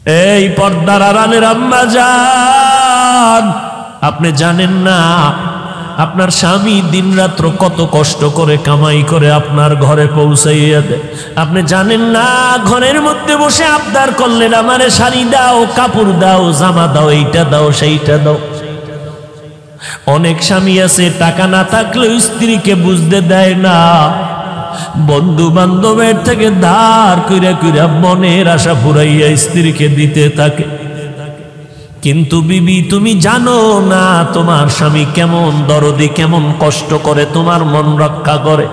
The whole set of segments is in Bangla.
এই পর্দার আড়ালের আম্মা জান, আপনি জানেন না আপনার স্বামী দিনরাত্র কত কষ্ট করে কামাই করে আপনার ঘরে পৌঁছাইয়া দেয়। আপনি জানেন না ঘরের মধ্যে বসে আবদার করলেন আমারে শাড়ি দাও, কাপড় দাও, জামা দাও, এইটা দাও, সেইটা দাও। অনেক স্বামী আছে টাকা না থাকলেও স্ত্রীকে বুঝতে দেয় না, বন্ধু বান্ধবের থেকে ধার কইরা কইরা মনের আশা পুরাইয়া স্ত্রীকে দিতে থাকে। কিন্তু বিবি তুমি জানো না তোমার স্বামী কেমন দরদি, কেমন কষ্ট করে তোমার মন রক্ষা করে।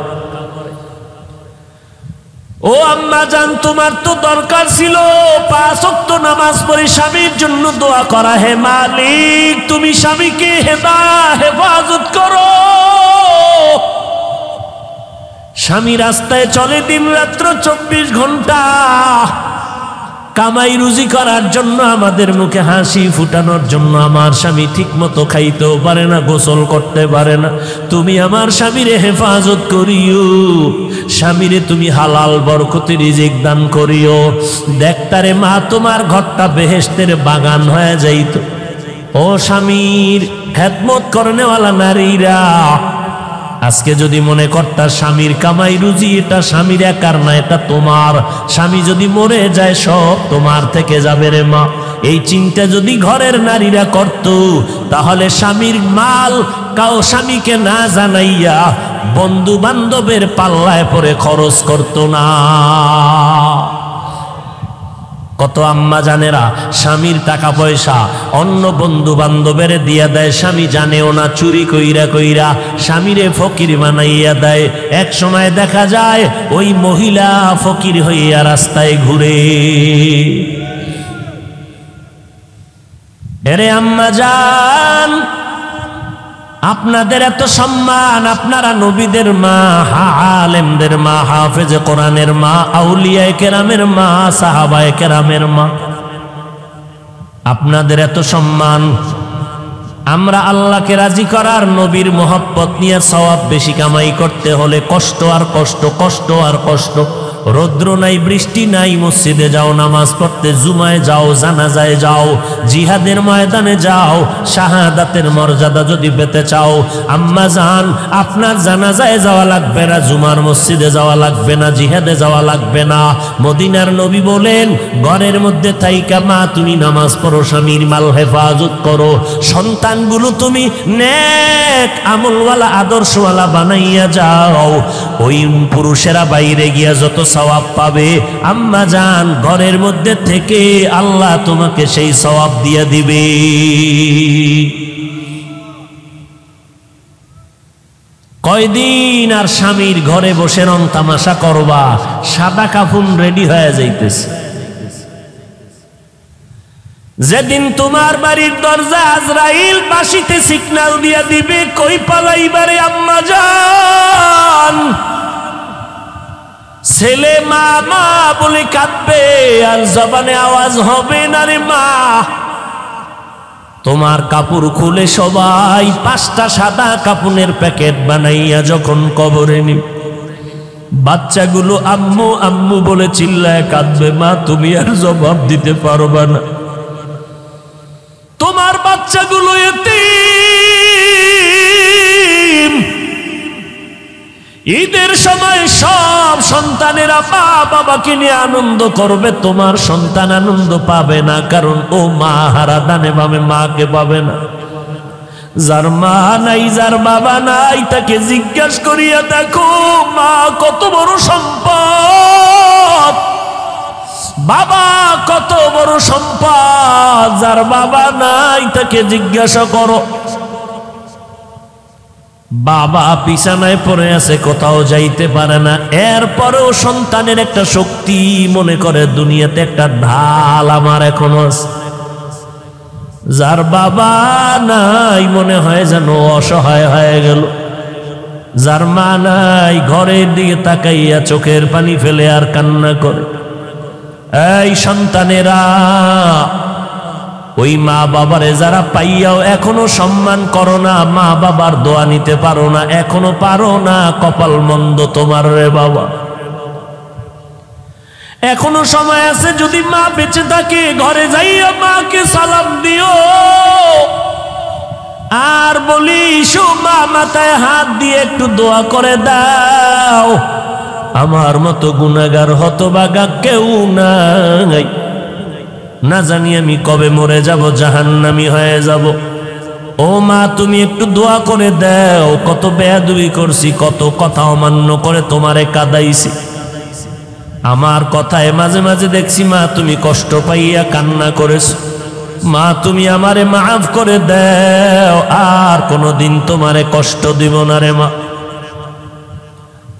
ও আম্মা জান, তোমার তো দরকার ছিল 5 ওয়াক্ত নামাজ পড়ে স্বামীর জন্য দোয়া করা। হে মালিক, তুমি স্বামীকে হেফাজত করো। স্বামী রাস্তায় চলে দিন রাত্র 24 ঘন্টা কামাই রুজি করার জন্য, আমাদের মুখে হাসি ফুটানোর জন্য। আমার স্বামী ঠিক মতো খাইতেও পারে না, গোসল করতে পারে না। তুমি আমার স্বামীরে হেফাজত করিও, স্বামীরে তুমি হালাল বরকতি রিজিক দান করিও। দেখতারে মা, তোমার ঘরটা বেহেশতের বাগান হয়ে যাইত। ও স্বামীর খেদমত করনেওয়ালা নারীরা, আজকে যদি মনে করতা স্বামীর কামাই রুজি এটা স্বামীর একার না, এটা তোমার। স্বামী যদি মরে যায় সব তোমার থেকে যাবে রে মা। এই চিন্তা যদি ঘরের নারীরা করত, তাহলে স্বামীর মাল স্বামীকে না জানাইয়া বন্ধু বান্ধবের পাল্লায় পরে খরচ করত না। কত আম্মা জানেরা স্বামীর টাকা পয়সা অন্য বন্ধু বান্ধবের দিয়া দেয়, স্বামী জানেও না, চুরি কইরা কইরা স্বামীরে ফকির বানাইয়া দেয়। এক সময় দেখা যায় ওই মহিলা ফকির হইয়া রাস্তায় ঘুরে। এরে আম্মা জান, আপনাদের এত সম্মান, আপনারা নবীদের মা, আলেমদের মা, হাফেজে কোরআনের মা, আউলিয়ায়ে কেরামের মা, সাহাবায়ে কেরামের মা, আপনাদের এত সম্মান। আমরা আল্লাহকে রাজি করার, নবীর মহব্বত নিয়ে সওয়াব বেশি কামাই করতে হলে কষ্ট আর কষ্ট, কষ্ট আর কষ্ট। রৌদ্র নাই, বৃষ্টি নাই, মসজিদে যাও নামাজ পড়তে, জুমায় যাও, জানাজায় যাও, জিহাদের ময়দানে যাও। শাহাদাতের মর্যাদা যদি পেতে চাও আম্মা জান, আপনার জানাজায় যাওয়া লাগবে না, জুমার মসজিদে যাওয়া লাগবে না, জিহাদে যাওয়া লাগবে না। মদিনার নবী বলেন, ঘরের মধ্যে থাইকা মা তুমি নামাজ পড়ো, স্বামীর মাল হেফাজত করো, সন্তানগুলো তুমি নেক আমলওয়ালা আদর্শওয়ালা বানাইয়া যাও। ওই পুরুষেরা বাইরে গিয়া যত সওয়াব পাবে আম্মা জান, ঘরের মধ্যে থেকে আল্লাহ তোমাকে সেই সওয়াব দিয়ে দিবে। কয়দিন আর স্বামীর ঘরে বসে রং তামাশা করবা, সাদা কাফন রেডি হয়ে যাইতেছে। যেদিন তোমার বাড়ির দরজা আজরাইল বাঁশিতে সিগন্যাল দিয়া দিবে, কই পালাইবারে আম্মা জান, ছেলে মা মা বলে কাঁদবে আর জবানে আওয়াজ হবে না রে মা। তোমার কাপড় খুলে সবাই 5টা সাদা কাপড়ের প্যাকেট বানাইয়া যখন কবরে নিবে, বাচ্চাগুলো আম্মু আম্মু বলে চিল্লায় কাঁদবে, মা তুমি আর জবাব দিতে পারবা না। তোমার বাচ্চাগুলো এতিম, ঈদের সময় সব সন্তানেরা মা বাবাকে নিয়ে আনন্দ করবে, তোমার সন্তান আনন্দ পাবে না, কারণ ও মা হারা, দানে বামে মাকে পাবে না। যার মা নাই, যার বাবা নাই, তাকে জিজ্ঞাসা করিয়া দেখো মা কত বড় সম্পদ, বাবা কত বড় সম্পদ। যার বাবা নাই তাকে জিজ্ঞাসা করো, বাবা বিছানায় পড়ে আছে, কোথাও যাইতে পারে না, এরপরেও সন্তানের একটা শক্তি মনে করে দুনিয়াতে একটা ঢাল আমার এখনো আছে। যার বাবা নাই মনে হয় যেন অসহায় হয়ে গেল। যার মা নাই ঘরের দিকে তাকাইয়া চোখের পানি ফেলে আর কান্না করে। এই সন্তানেরা, ওই মা বাবারে যারা পাইয়াও এখনো সম্মান করো না, মা বাবার দোয়া নিতে পারো না, এখনো পারো না, কপাল মন্দ তোমার রে বাবা। এখনো সময় আছে, যদি মা বেঁচে থাকে ঘরে যাইয়া মাকে সালাম দিও আর বলিস, মা মাথায় হাত দিয়ে একটু দোয়া করে দাও, আমার মতো গুনাহগার হতভাগা কেউ নাই, না জানি আমি কবে মরে যাব, জাহান্নামী হয়ে যাব। ও মা, তুমি একটু দোয়া করে দাও, কত বেয়াদবি করছি, কত কথা অমান্য করে তোমারে কাঁদাইছি, আমার কথায় মাঝে মাঝে দেখছি মা তুমি কষ্ট পাইয়া কান্না করেছো, মা তুমি আমারে মাফ করে দাও, আর কোনোদিন তোমারে কষ্ট দিব না রে মা।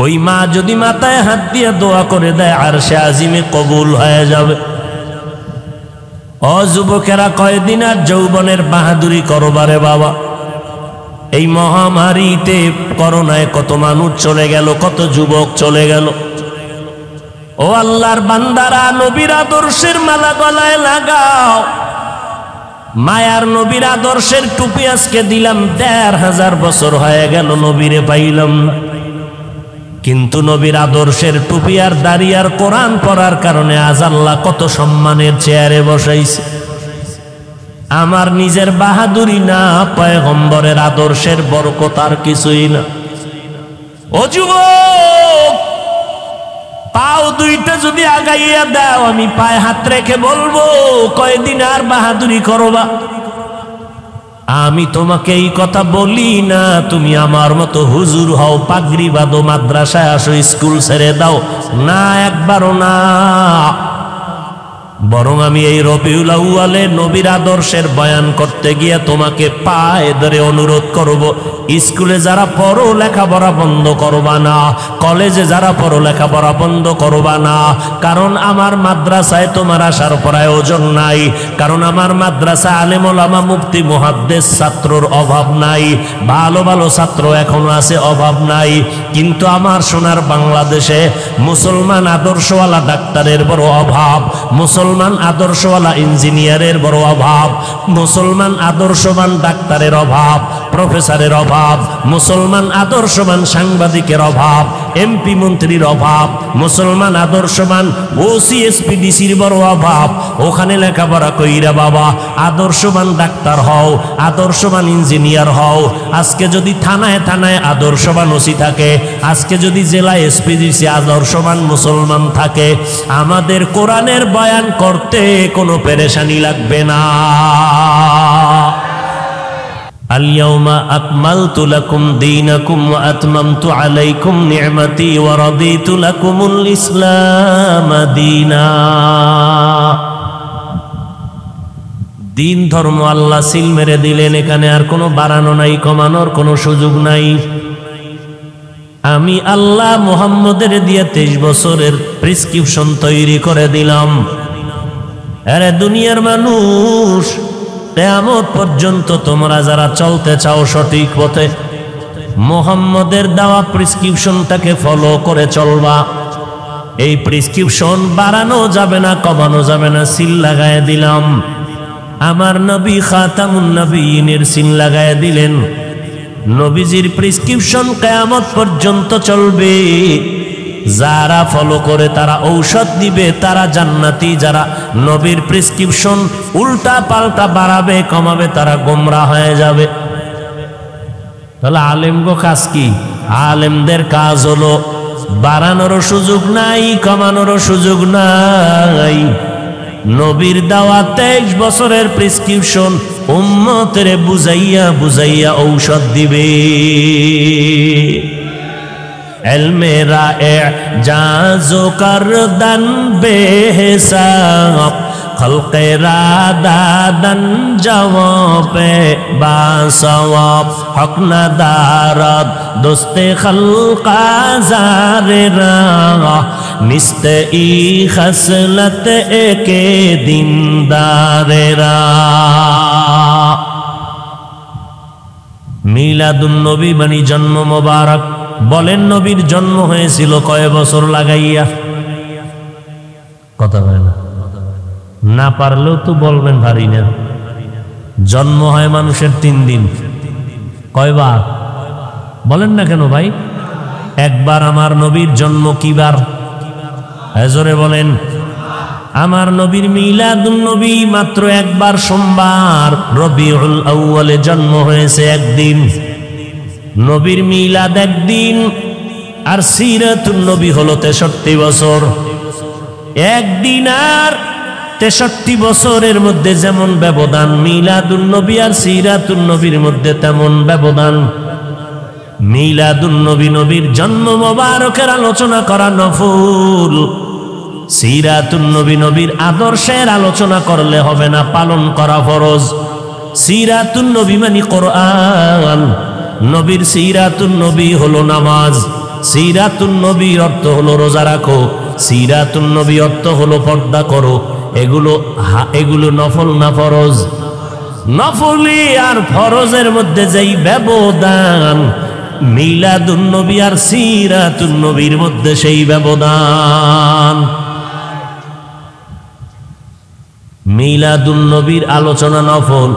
ওই মা যদি মাথায় হাত দিয়ে দোয়া করে দেয়, আরশে আজিমে কবুল হয়ে যাবে। ও যুবকেরা, কয়দিন আর যৌবনের বাহাদুরি করবারে বাবা। এই মহামারীতে করোনায় কত মানুষ চলে গেল, কত যুবক চলে গেল। ও আল্লাহর বান্দারা, নবীর আদর্শের মালা গলায় লাগাও। মায়ার নবীর আদর্শের টুপি আজকে দিলাম, ১৫০০ বছর হয়ে গেল নবীরে পাইলাম না, কিন্তু নবীর আদর্শের টুপি আর দাড়ি আর কোরআন পড়ার কারণে আজ আল্লাহ কত সম্মানের চেয়ারে বসাইছে। আমার নিজের বাহাদুরি না, পয়গম্বরের আদর্শের বরকত আর কিছুই না। ও যুবক, পাও দুইটা যদি আগাইয়া দাও, আমি পায়ে হাত রেখে বলবো, কয়দিন আর বাহাদুরি করবা? আমি তোমাকে এই কথা বলি না তুমি আমার মতো হুজুর হও, পাগড়ি বাঁধো, মাদ্রাসায় আসো, স্কুল ছেড়ে দাও, না, একবারও না। বরং আমি এই রবিউল আউয়ালে নবীর আদর্শের বয়ান করতে গিয়ে তোমাকে পায়ে ধরে অনুরোধ করব, স্কুলে যারা পড়ো লেখাপড়া বন্ধ করবা না, কলেজে যারা পড়ো লেখাপড়া বন্ধ করবা না, কারণ আমার মাদ্রাসায় তোমার আসার প্রয়োজন নাই, কারণ আমার মাদ্রাসা আলেম ওলামা মুফতি মুহাদ্দিস ছাত্রর অভাব নাই, ভালো ভালো ছাত্র এখনো আছে, অভাব নাই। কিন্তু আমার সোনার বাংলাদেশে মুসলমান আদর্শওয়ালা ডাক্তারের বড় অভাব, মুসলমান আদর্শওয়ালা ইঞ্জিনিয়ারের বড় অভাব, মুসলমান আদর্শবান ডাক্তারের অভাব, প্রফেসরের অভাব, মুসলমান আদর্শবান সাংবাদিকের অভাব, এমপি মন্ত্রীর অভাব, মুসলমান আদর্শবান ওসি এসপিডিসির বড় অভাব। ওখানে লেখাপড়া কইরা বাবা আদর্শবান ডাক্তার হও, আদর্শবান ইঞ্জিনিয়ার হও। আজকে যদি থানায় থানায় আদর্শবান ওসি থাকে, আজকে যদি জেলায় এসপিডিসি আদর্শবান মুসলমান থাকে, আমাদের কোরআনের বয়ান করতে কোনো পেরেশানি লাগবে না। আল-ইয়াওমা আকমালতু লাকুম দীনাকুম ওয়া আতমামতু আলাইকুম নি'মাতি ওয়া রাদিতু লাকুমুল ইসলাম দীনা। দিন ধর্ম আল্লাহ সিল মেরে দিলেন, এখানে আর কোনো বাড়ানো নাই, কমানোর কোনো সুযোগ নাই। আমি আল্লাহ মুহাম্মদের দিয়ে 23 বছরের প্রেসক্রিপশন তৈরি করে দিলাম। আরে দুনিয়ার মানুষ, কিয়ামত পর্যন্ত তোমরা যারা চলতে চাও সঠিক পথে, মুহাম্মদের দেওয়া প্রেসক্রিপশনটাকে ফলো করে চলবা। এই প্রেসক্রিপশন বাড়ানো যাবে না, কমানো যাবে না, সিল লাগায় দিলাম। আমার নবী খাতামুন নবীনের সিল লাগায় দিলেন। নবীজির প্রেসক্রিপশন কিয়ামত পর্যন্ত চলবে। যারা ফলো করে তারা ঔষধ দিবে, তারা জান্নাতি। যারা নবীর প্রেসক্রিপশন উল্টা পাল্টা বাড়াবে কমাবে, তারা গোমরা হয়ে যাবে। তাহলে আলেমগো কাজ কি? আলেমদের কাজ হলো বাড়ানোরও সুযোগ নাই, কমানোরও সুযোগ নাই। নবীর দেওয়া 23 বছরের প্রেসক্রিপশন উম্মতের বুঝাইয়া বুঝাইয়া ঔষধ দিবে। এলমেরা এজাজো করদান বেহিসাব, খলকেরা দাদান জওয়াবে বাসওয়াব, হক না দারদ দোস্তে খলকা জারেরা, নিস্তে ই খসলত একে দিনদারেরা। মিলাদুন নবী মানে জন্ম মোবারক। বলেন নবীর জন্ম হয়েছিল কয় বছর লাগাইয়া? কথা বলে না পারলেও তো বলবেন, ভারী না। জন্ম হয় মানুষের 3 দিন। কয়বার বলেন না কেন ভাই? একবার। আমার নবীর জন্ম কিবার? জোরে বলেন। আমার নবীর মিলাদুন নবী মাত্র একবার সোমবার রবিউল আউয়ালে জন্ম হয়েছে একদিন, নবীর মিলাদ একদিন, আর সিরাতুন নবী হলো 63 বছর। একদিন আর 63 বছরের মধ্যে যেমন ব্যবধান, মিলাদুন নবী আর সিরাতুন নবীর মধ্যে তেমন ব্যবধান। মিলাদুন নবী নবীর জন্ম মোবারকের আলোচনা করা নফল, সিরাতুন নবী নবীর আদর্শের আলোচনা করলে হবে না, পালন করা ফরজ। সিরাতুন নবী মানে কোরআন, নবীর সিরাতুন নবী হলো নামাজ, সিরাতুন নবী অর্থ হলো রোজা রাখো, সিরাতুন নবী অর্থ হলো পর্দা করো। এগুলো নফল না ফরজ? নফলি আর ফরজের মধ্যে যেই ব্যবধান, মিলাদুন নবী আর সিরাতুন নবীর মধ্যে সেই ব্যবধান। মিলাদুন নবীর আলোচনা নফল,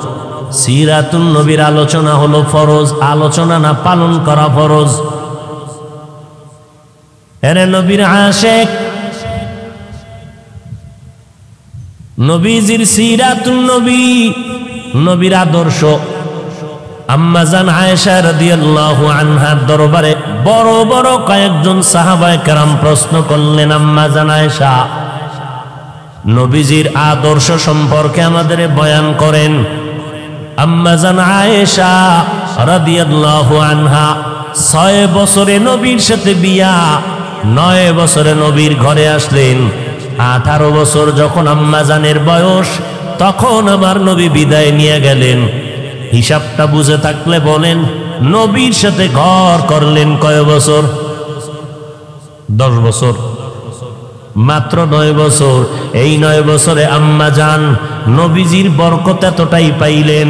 সিরাতুন নবীর আলোচনা হলো ফরজ। আলোচনা না পালন করা ফরজ। এরে নবীর আশিক, নবীজির সিরাতুন নবী, নবীর আদর্শ। আম্মা জান আয়েশা রাদিয়াল্লাহু আনহার দরবারে বড় বড় কয়েকজন সাহাবায়ে কেরাম প্রশ্ন করলেন, আম্মা জান আয়েশা, নবীজির আদর্শ সম্পর্কে আমাদের বয়ান করেন। আম্মা জান আয়েশা রাদিয়াল্লাহু আনহা 6 বছরে নবীর সাথে বিয়া, 9 বছরে নবীর ঘরে আসলেন। 18 বছর যখন আম্মা জানের বয়স, তখন আমার নবী বিদায় নিয়ে গেলেন। হিসাবটা বুঝে থাকলে বলেন, নবীর সাথে ঘর করলেন কয় বছর? 10 বছর, মাত্র 9 বছর। এই 9 বছরে আম্মা জান নবীজির বরকত এতটাই পাইলেন,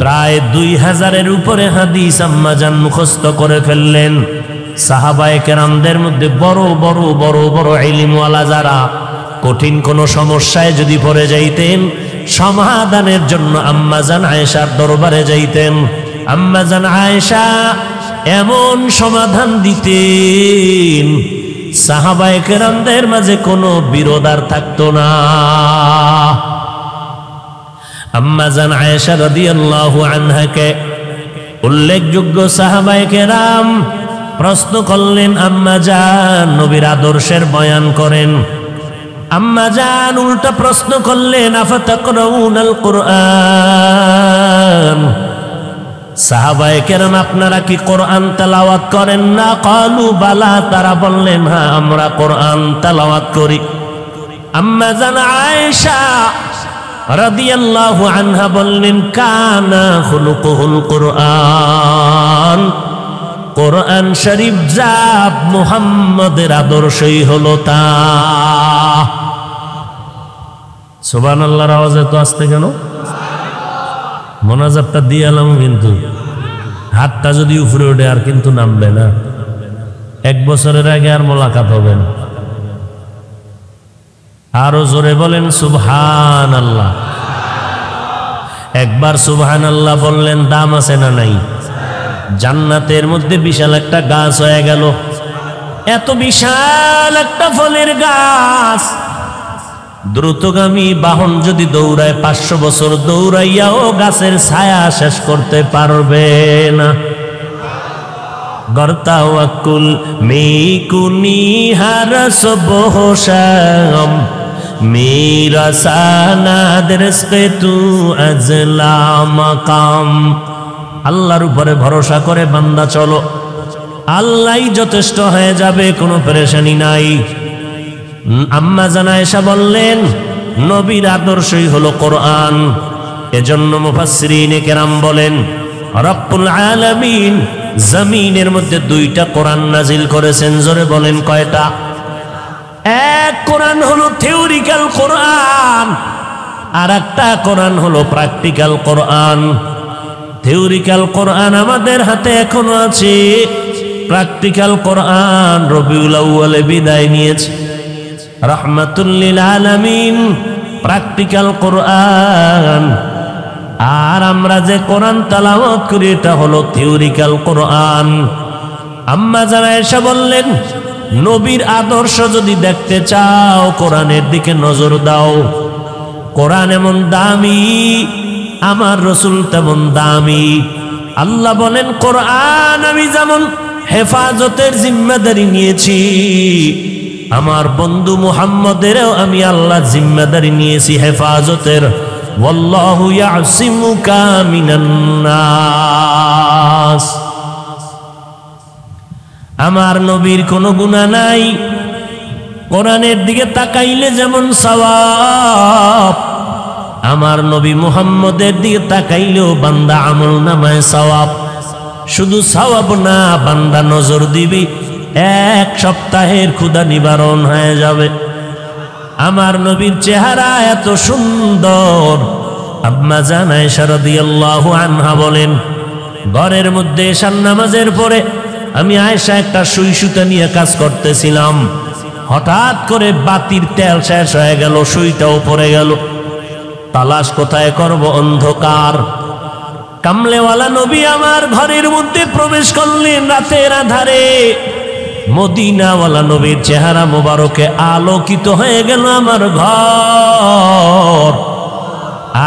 প্রায় 2000-এর উপরে হাদিস আম্মা জান মুখস্থ করে ফেললেন। সাহাবায়ে কেরামদের মধ্যে বড় বড় বড় বড় ইলমওয়ালা যারা, কঠিন কোন সমস্যায় যদি পড়ে যাইতেন, সমাধানের জন্য আম্মা জান আয়েশার দরবারে যাইতেন। আম্মা জান আয়েশা এমন সমাধান দিতেন, সাহাবায়ে কেরামদের মাঝে কোনো বিরোধ আর থাকতো না। আম্মা জান আয়েশা রাদিয়াল্লাহু আনহাকে উল্লেখযোগ্য সাহাবায়ে কেরাম প্রশ্ন করলেন, আম্মা জান নবীর আদর্শের বয়ান করেন। আম্মা জান উল্টা প্রশ্ন করলেন, আফাতাকরাউনাল কুরআন, সাহাবায়ে কেরাম আপনারা কি কোরআন তেলাওয়াত করেন না? ক্বালু বালা, তারা বললেন হ্যাঁ আমরা কোরআন তেলাওয়াত করি। আম্মা জান আয়েশা রাদিয়াল্লাহু আনহা বললেন, কানা খুলুকুল কুরআন, কোরআন শরীফ যা মুহাম্মাদের আদর্শই হলো তা। সুবহানাল্লাহর আওয়াজ এত আসতে কেন? মোনাজাতটা দিয়ে এলাম, কিন্তু হাতটা যদি উপরে ওঠে আর কিন্তু নামবে না। 1 বছরের আগে আর মোলাকাত হবে না। আরো জোরে বলেন সুবহানাল্লাহ। একবার সুবহানাল্লাহ বললেন, দাম আছে না নাই? জান্নাতের মধ্যে বিশাল একটা গাছ হয়ে গেল। এত বিশাল একটা ফলের গাছ, দ্রুতগামী বাহন যদি দৌড়ায় 500 বছর দৌড়াইয়াও গাছের ছায়া শেষ করতে পারবে না। গর্তাওয়াকুল মেকুনি হারস বহশাম মেরা সানাদ রিজকে তু আজলা মাকাম। আল্লাহর উপরে ভরসা করে বান্দা চলো, আল্লাহই যথেষ্ট হয়ে যাবে, কোনো পেরেশানি নাই। আম্মা জান আয়েশা বললেন, নবীর আদর্শই হলো কোরআন। এজন্য মুফাসসিরিনে কেরাম বলেন, রব্বুল আলামিন জমিনের মধ্যে 2টা কোরআন নাজিল করেছেন। জোরে বলেন কয়টা? এক কোরআন হলো থিওরিক্যাল কোরআন, আর একটা কোরআন হলো প্র্যাকটিক্যাল কোরআন। থিওরিক্যাল কোরআন আমাদের হাতে এখনো আছে, প্র্যাকটিক্যাল কোরআন রবিউল আউয়ালে বিদায় নিয়েছে। রাহমাতুল লিল আলামিন প্র্যাকটিক্যাল কোরআন, আর আমরা যে কোরআন তেলাওয়াত করি এটা হলো থিওরিক্যাল কোরআন। আম্মা জান আয়েশা বললেন, নবীর আদর্শ যদি দেখতে চাও কোরআনের দিকে নজর দাও। কোরআন এমন দামি, আমার রসুল তেমন দামি। আল্লাহ বলেন কোরআন আমি যেমন হেফাজতের জিম্মাদারি নিয়েছি, আমার বন্ধু মুহাম্মদেরও আমি আল্লাহ জিম্মাদারি নিয়েছি হেফাজতের। ওয়াল্লাহু ইয়াসিমুকা মিনান নাস। আমার নবীর কোনো গুনাহ নাই, কোরআনের দিকে তাকাইলে যেমন সওয়াব, আমার নবী মুহাম্মদের দিকে তাকাইলেও বান্দা আমল নামায় সওয়াব। শুধু সওয়াব না, বান্দা নজর দিবি, এক সপ্তাহের ক্ষুধা নিবারণ হয়ে যাবে। আমার নবীর চেহারা এত সুন্দর, আম্মা জান আয়েশা রাদিয়াল্লাহু আনহা বলেন, ঘরের মধ্যে এশার নামাজের পরে আমি আয়েশা একটা সুই সুতা নিয়ে কাজ করতেছিলাম, হঠাৎ করে বাতির তেল শেষ হয়ে গেল, সুইটাও পড়ে গেল। তালাশ কোথায় করব, অন্ধকার। কামলেওয়ালা নবী আমার ঘরের মধ্যে প্রবেশ করলেন রাতের আধারে। মদিনাওয়ালা নবীর চেহারা মোবারকে আলোকিত হয়ে গেল আমার ঘর।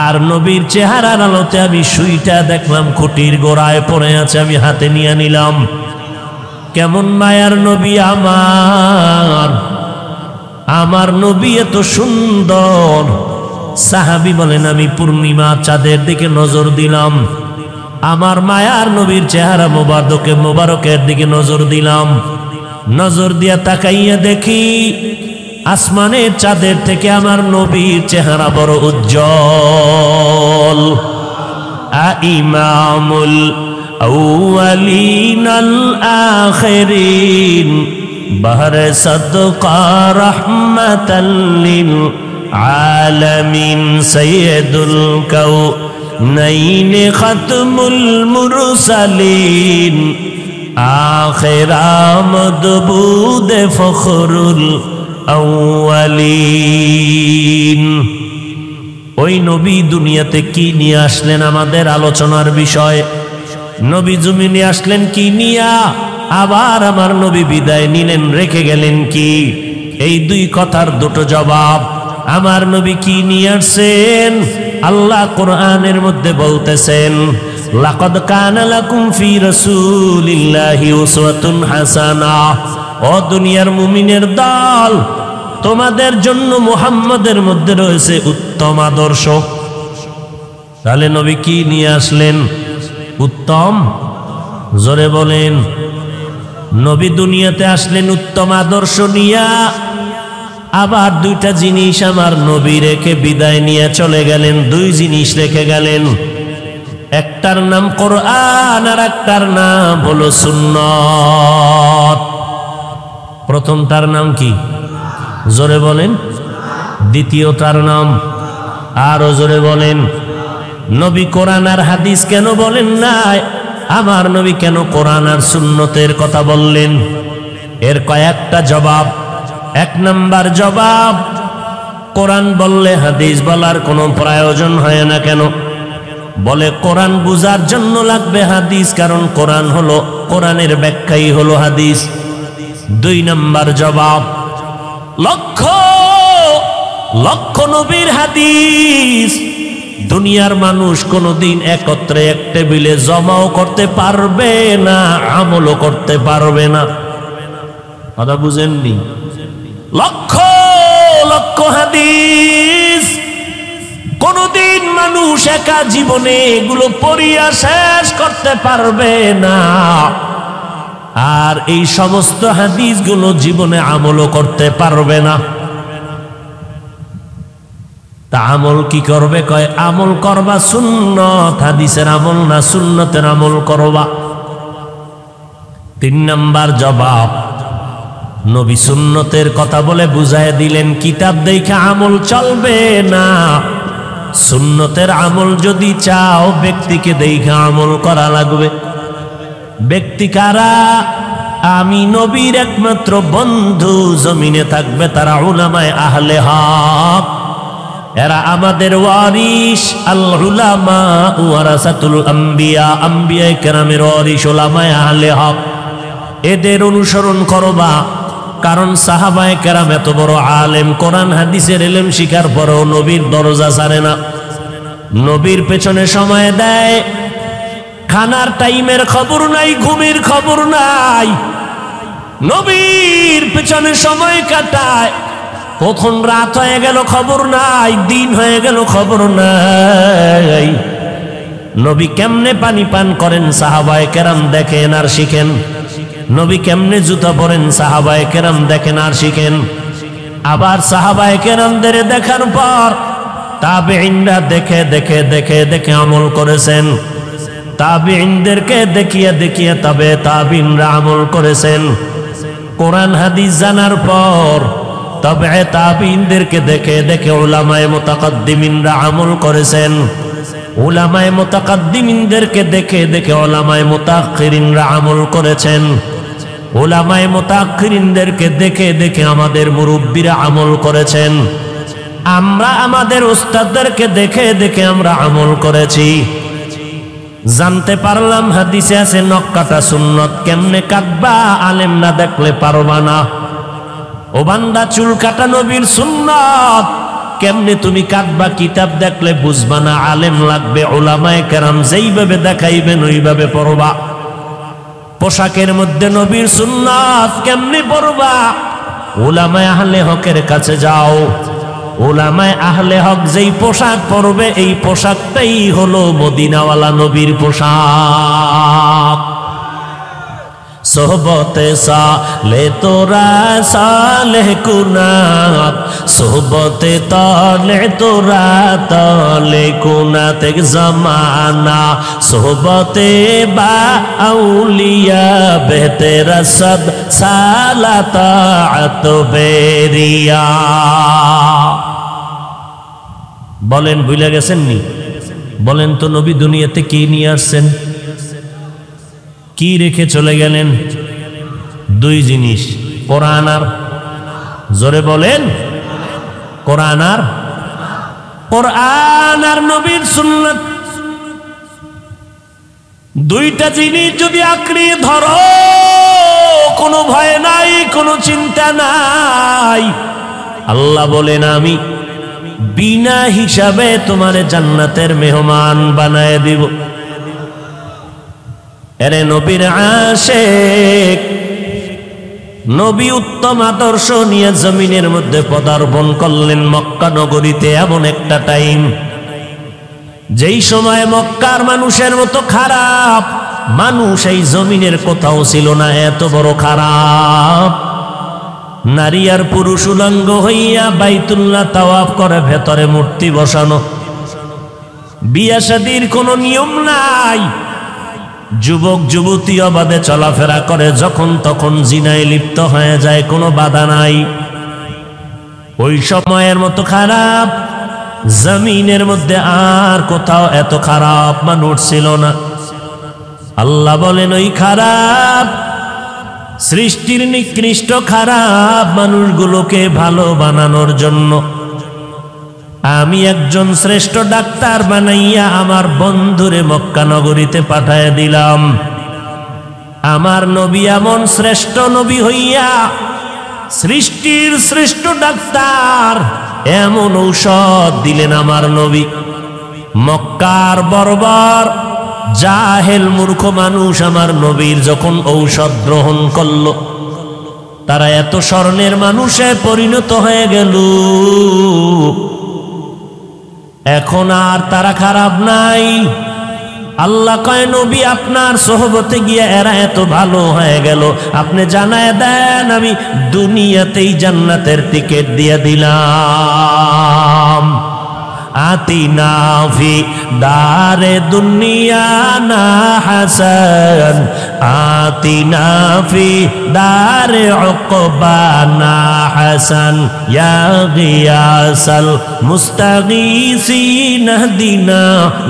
আর নবীর চেহারার আলোতে আমি সুইটা দেখলাম খুঁটির গোড়ায় পড়ে আছে, আমি হাতে নিয়ে নিলাম। কেমন মায়ার নবী আমার, আমার নবী এত সুন্দর। সাহাবী বলেন আমি পূর্ণিমা চাঁদের দিকে নজর দিলাম, আমার মায়ার নবীর চেহারা মোবারকের দিকে নজর দিলাম। নজর দিয়া তাকাইয়া দেখি আসমানের চাঁদের থেকে আমার নবীর চেহারা বড় উজ্জ্বল। ইমামুল আউয়ালিন আল আখিরিন বাহরে সাদকা রাহমাতাল লিল আলামিন সাইয়্যিদুল কাউনাইন খাতমুল মুরসালিন আখির আমদবুদ ফখরুল আউয়ালিন। ওই নবী দুনিয়াতে কি নিয়ে আসলেন আমাদের আলোচনার বিষয়। নবী জমিনে আসলেন কি নিয়া, আবার আমার নবী বিদায় নিলেন, রেখে গেলেন কি? এই দুই কথার দুটো জবাব। আমার নবী কি নিয়ে আসছেন? আল্লাহ কোরআনের মধ্যে বলতেছেন, লাকাদ কানা লাকুম ফি রাসূলিল্লাহি উসওয়াতুন হাসানাহ। ও দুনিয়ার মুমিনের দল, তোমাদের জন্য মুহাম্মদের মধ্যে রয়েছে উত্তম আদর্শ। তাহলে নবী কি নিয়ে আসলেন? উত্তম, জোরে বলেন। নবী দুনিয়াতে আসলেন উত্তম আদর্শ নিয়া, আবার দুইটা জিনিস আমার নবী রেখে বিদায় নিয়ে চলে গেলেন। দুই জিনিস রেখে গেলেন, একটার নাম কোরআন আর একটার নাম হলো সুন্নাত। প্রথমটার নাম কি? জোরে বলেন। দ্বিতীয়টার নাম আরো জোরে বলেন। নবী কোরআন আর হাদিস কেন বলেন নাই? আমার নবী কেন কোরআন আর সুন্নতের কথা বললেন? এর কয়েকটা জবাব। এক নাম্বার জবাব, কোরআন বললে হাদিস বলার কোনো প্রয়োজন হয় না কেন? বলে কোরআন বুঝার জন্য লাগবে হাদিস, কারণ কোরআন হলো, কোরআনের ব্যাখ্যাই হলো হাদিস। দুই নাম্বার জবাব, লক্ষ লক্ষ নবীর হাদিস দুনিয়ার মানুষ কোনোদিন একত্রে এক টেবিলে জমাও করতে পারবে না, আমলও করতে পারবে না। কথা বুঝেননি? লক্ষ লক্ষ হাদিস কোনদিন মানুষ একা জীবনে এগুলো পড়িয়া শেষ করতে পারবে না, আর এই সমস্ত হাদিসগুলো জীবনে আমলও করতে পারবে না। তা আমল কি করবে? কয় আমল করবা সুন্নত, হাদিসের আমল না, সুন্নতের আমল করবা। তিন নাম্বার জবাব, নবী সুন্নতের কথা বলে বুঝায় দিলেন কিতাব দেখে আমল চলবে না। সুন্নতের আমল যদি চাও, ব্যক্তিকে দেখে আমল করা লাগবে। ব্যক্তি কারা? আমি নবীর একমাত্র বন্ধু জমিনে থাকবে তারা উলামায়ে আহলে হক। এরা আমাদের ওয়ারিস। আল উলামা ওয়ারাসাতুল আম্বিয়া, আম্বিয়ায়ে কেরামের ওয়ারিস উলামায়ে আহলে হক। এদের অনুসরণ করবা। কারণ সাহাবায়ে কেরাম এত বড় আলেম, কোরআন হাদিসের ইলম শিখার পরেও নবীর দরজা ছাড়ে না, নবীর পেছনে সময় দেয়। খানার টাইমের খবর নাই, ঘুমের খবর নাই, নবীর পেছনে সময় কাটায়। কখন রাত হয়ে গেল খবর নাই, দিন হয়ে গেল খবর নাই। নবী কেমনে পানি পান করেন সাহাবায়ে কেরাম দেখেন আর শিখেন। নবী কেমনে জুতা পরেন সাহাবায়ে কেরাম দেখেন আর শিখেন। আবার সাহাবায়ে কেরামদের দেখার পর তাবেঈনরা দেখে দেখে দেখে দেখে আমল করেছেন। তাবেঈনদেরকে দেখিয়ে দেখিয়ে তাবেঈনরা আমল করেছেন। কোরআন হাদিস জানার পর তাবেঈনদেরকে দেখে দেখে উলামায়ে মুতাকাদ্দিমিনরা আমল করেছেন। উলামায়ে মুতাকাদ্দিমিনদেরকে দেখে দেখে উলামায়ে মুতাআখিরিনরা আমল করেছেন। উলামায়ে মুতাআখিরিনদেরকে দেখে দেখে আমাদের মুরব্বিরা আমল করেছেন। আমরা আমাদের উস্তাদদেরকে দেখে দেখে আমরা আমল করেছি। জানতে পারলাম হাদিসে আছে নখ কাটা সুন্নত। কেমনে কাটবা? আলেম না দেখলে পারবা না। ও বান্দা, চুল কাটা নবীর সুন্নত, কেমনে তুমি কাটবা? কিতাব দেখলে বুঝবা না, আলেম লাগবে। উলামায়ে কেরাম যেইভাবে দেখাইবেন ওইভাবে পড়বা। পোশাকের মধ্যে নবীর সুন্নাত কেমনে পড়বা? উলামায়ে আহলে হকের কাছে যাও। উলামায়ে আহলে হক যেই পোশাক পরবে এই পোশাকটাই হলো মদিনাওয়ালা নবীর পোশাক। সোহবতে সালে তোরা সালেহ কুনাত, সোহবতে তলে তোরা তলে কুনাত। এক জমানা সোহবতে বা আউলিয়া বেহতেরা সদ সালাত বেরিয়া। বলেন ভুলে গেছেন নি? বলেন তো নবী দুনিয়াতে কি নিয়ে আসছেন, কি রেখে চলে গেলেন? দুই জিনিস, কোরআন আর, জোরে বলেন, কোরআন আর নবীর সুন্নাত। দুইটা জিনিস যদি আঁকড়ে ধরো, কোনো ভয় নাই, কোনো চিন্তা নাই। আল্লাহ বলেন আমি বিনা হিসাবে তোমারে জান্নাতের মেহমান বানায় দিব। এরে নবীর আশিক, নবী উত্তম আদর্শ নিয়ে জমিনের মধ্যে পদার্পণ করলেন মক্কা নগরীতে। এমন একটা টাইম যেই সময় মক্কার মানুষের মতো খারাপ মানুষ এই জমিনের কোথাও ছিল না। এত বড় খারাপ, নারী আর পুরুষ উলঙ্গ হইয়া বাইতুল্লাহ তাওয়াফ করে, ভেতরে মূর্তি বসানো, বিয়া শাদীর কোনো নিয়ম নাই। যুবক যুবতী অবাধে চলাফেরা করে, যখন তখন জিনায় লিপ্ত হয়ে যায়, কোনো বাধা নাই। ওই সময়ের মতো খারাপ জমিনের মধ্যে আর কোথাও এত খারাপ মানুষ ছিল না। আল্লাহ বলেন ওই খারাপ সৃষ্টির নিকৃষ্ট খারাপ মানুষগুলোকে ভালো বানানোর জন্য আমি একজন শ্রেষ্ঠ ডাক্তার বানাইয়া আমার বন্ধুরে মক্কা নগরীতে পাঠায় দিলাম। আমার নবী এমন শ্রেষ্ঠ নবী হইয়া সৃষ্টির শ্রেষ্ঠ ডাক্তার, এমন ঔষধ দিলেন আমার নবী। মক্কার বর্বর জাহেল মূর্খ মানুষ আমার নবীর যখন ঔষধ গ্রহণ করল, তারা এত স্বর্ণের মানুষে পরিণত হয়ে গেল। এখন আর তারা খারাপ নাই। আল্লাহ কয় নবী আপনার সোহবতে গিয়ে এরা এত ভালো হয়ে গেল, আপনি জানায় দেন আমি দুনিয়াতেই জান্নাতের টিকিট দিয়ে দিলাম। আতিনা ফি দারে দুনিয়া না হাসান, আতিনা ফি দারে উকবা না হাসান, ইয়া গিয়াসাল মুস্তাগীসিন হদিনা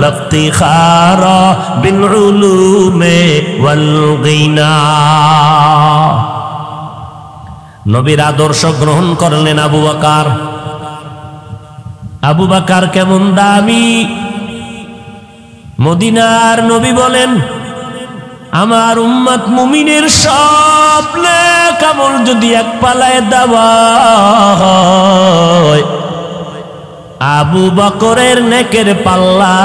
লাফতিখারা বিল উলুমে ওয়াল গিনা। নবীর আদর্শ গ্রহণ করলেন আবু বকর। আবু বকর কেমন দামি! মদিনার নবী বলেন আমার উম্মত মুমিনের সব নেক আমল যদি এক পালায় দেওয়া হয়, আবু বকরের নেকের পাল্লা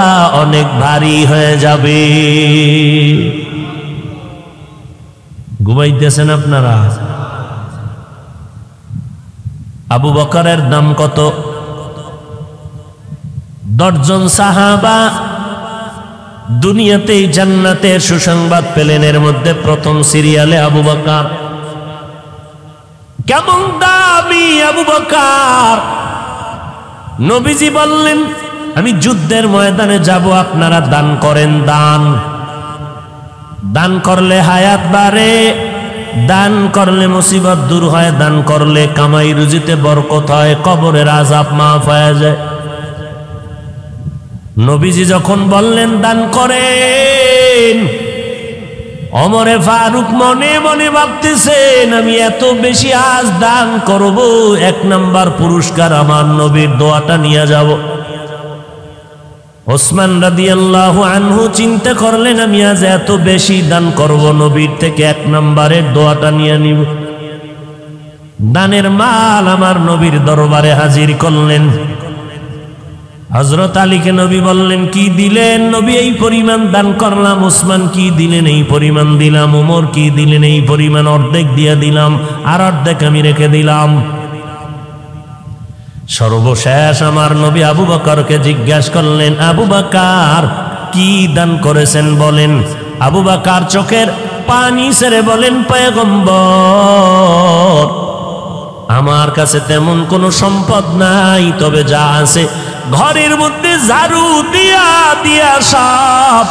অনেক ভারী হয়ে যাবে। ঘুমাইতেছেন আপনারা? আবু বকরের দাম কত? 10 জন সাহাবা দুনিয়াতেই জান্নাতের সুসংবাদ পেলেন। এর মধ্যে প্রথম সিরিয়ালে আবু বকর। কেমন দামি আবু বকর! নবীজি বললেন, আমি যুদ্ধের ময়দানে যাব, আপনারা দান করেন। দান করলে হায়াত বাড়ে, দান করলে মুসিবত দূর হয়, দান করলে কামাই রুজিতে বরকত হয়, কবরের আযাব মাফ হয়ে যায়। নবীজি যখন বললেন দান করেন, ওমরে ফারুক মনে মনে ভাবতেছেন, আমি এত বেশি আজ দান করব, 1 নাম্বার পুরস্কার আমার নবীর দোয়াটা নিয়ে যাব। ওসমান রাদিয়াল্লাহু আনহু চিন্তা করলেন, আমি আজ এত বেশি দান করব, নবীর থেকে 1 নাম্বারের দোয়াটা নিয়ে নিব। দানের মাল আমার নবীর দরবারে হাজির করলেন। হযরত আলীকে নবী বললেন, কি দিলেন? নবী, এই পরিমাণ দান করলাম। ওসমান, কি দিলেন? এই পরিমাণ দিলাম। ওমর, কি দিলেন? এই পরিমাণ। অর্ধেক দিয়ে দিলাম, আর অর্ধেক আমি রেখে দিলাম। সর্বশেষ আমার নবী আবু বকরকে জিজ্ঞাসা করলেন, আবু বকর, কি দান করেছেন বলেন? আবু বকর চোখের পানি ছেড়ে বলেন, পয়গম্বর, আমার কাছে তেমন কোনো সম্পদ নাই, তবে যা আছে ঘরের মধ্যে ঝাড়ু দিয়া দিয়া সব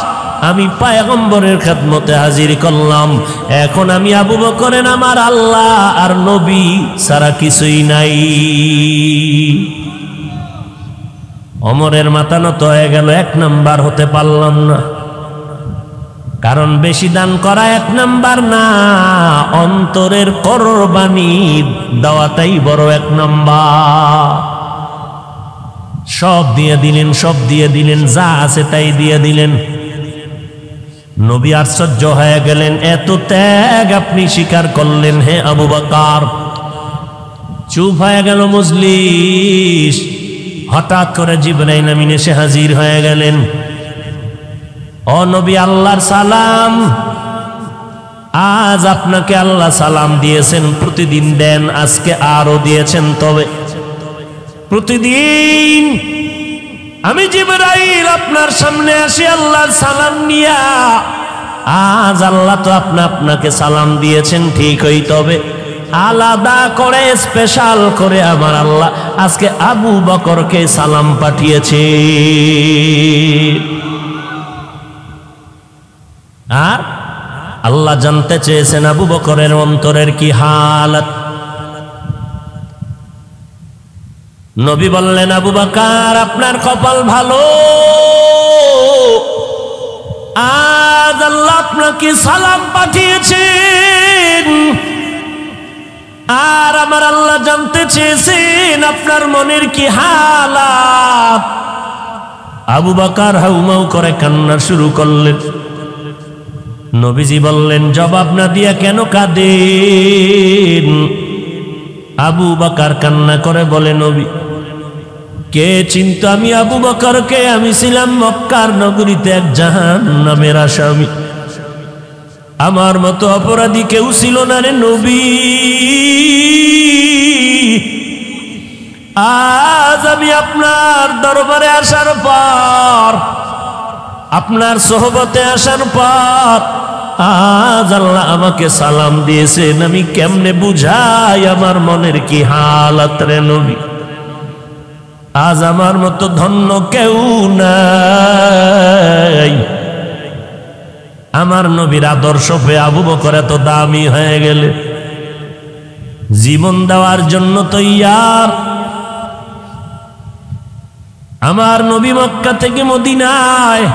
আমি পয়গম্বরের খেদমতে হাজির করলাম। এখন আমি আবু বকরের আমার আল্লাহ আর নবী ছাড়া কিছুই নাই। ওমরের মাথা নত হয়ে গেল, 1 নাম্বার হতে পারলাম না। কারণ বেশি দান করা 1 নাম্বার না, অন্তরের কোরবানি দেওয়াটাই বড় 1 নাম্বার। সব দিয়ে দিলেন, সব দিয়ে দিলেন, যা আছে তাই দিয়ে দিলেন। নবী আশ্চর্য হয়ে গেলেন, এত ত্যাগ আপনি স্বীকার করলেন হে আবু বকর? চুপ হয়ে গেল মজলিস। হঠাৎ করে জিবরাইল আমিন এসে হাজির হয়ে গেলেন। ও নবী, আল্লাহর সালাম। আজ আপনাকে আল্লাহ সালাম দিয়েছেন, প্রতিদিন দেন, আজকে আরো দিয়েছেন। তবে প্রতিদিন আমি জিবরাইল আপনার সামনে আসি আল্লাহর সালাম নিয়া। আজ আল্লাহ তো আপনাকে সালাম দিয়েছেন ঠিকই, তবে আলাদা করে স্পেশাল করে আমার আল্লাহ আজকে আবু বকরকে সালাম পাঠিয়েছে। আর আল্লাহ জানতে চেয়েছেন আবু বকরের অন্তরের কি হালত। নবী বললেন, আবু বকর, আপনার কপাল ভালো, আজ আল্লাহ আপনাকে সালাম পাঠিয়েছেন। আর আমার আল্লাহ জানতে চেয়েছেন আপনার মনের কি হালাত। আবু বকর হাউমাউ করে কান্না শুরু করলেন। নবীজি বললেন, জবাব না দিয়া কেন কাঁদেন? আবু বকর কান্না করে বলে, নবী, কে চিনতো আমি আবু বকরকে? আমি ছিলাম মক্কার নগরীতে এক জাহান্নামের আসামি। আমার মতো অপরাধী কেউ ছিল না রে নবী। আজ আমি আপনার দরবারে আসার পর, আপনার সোহবতে আসার পর আজ আল্লাহ আমাকে সালাম দিয়েছেন। আমি কেমনে বুঝাই আমার মনের কি হালত রে নবী? আজ আমার মতো ধন্য কেউ নাই। আমার নবীর আদর্শ পেয়ে আবু বকর এত দামি হয়ে গেলে, জীবন দেওয়ার জন্য তৈয়ার। আমার নবী মক্কা থেকে মদিনায়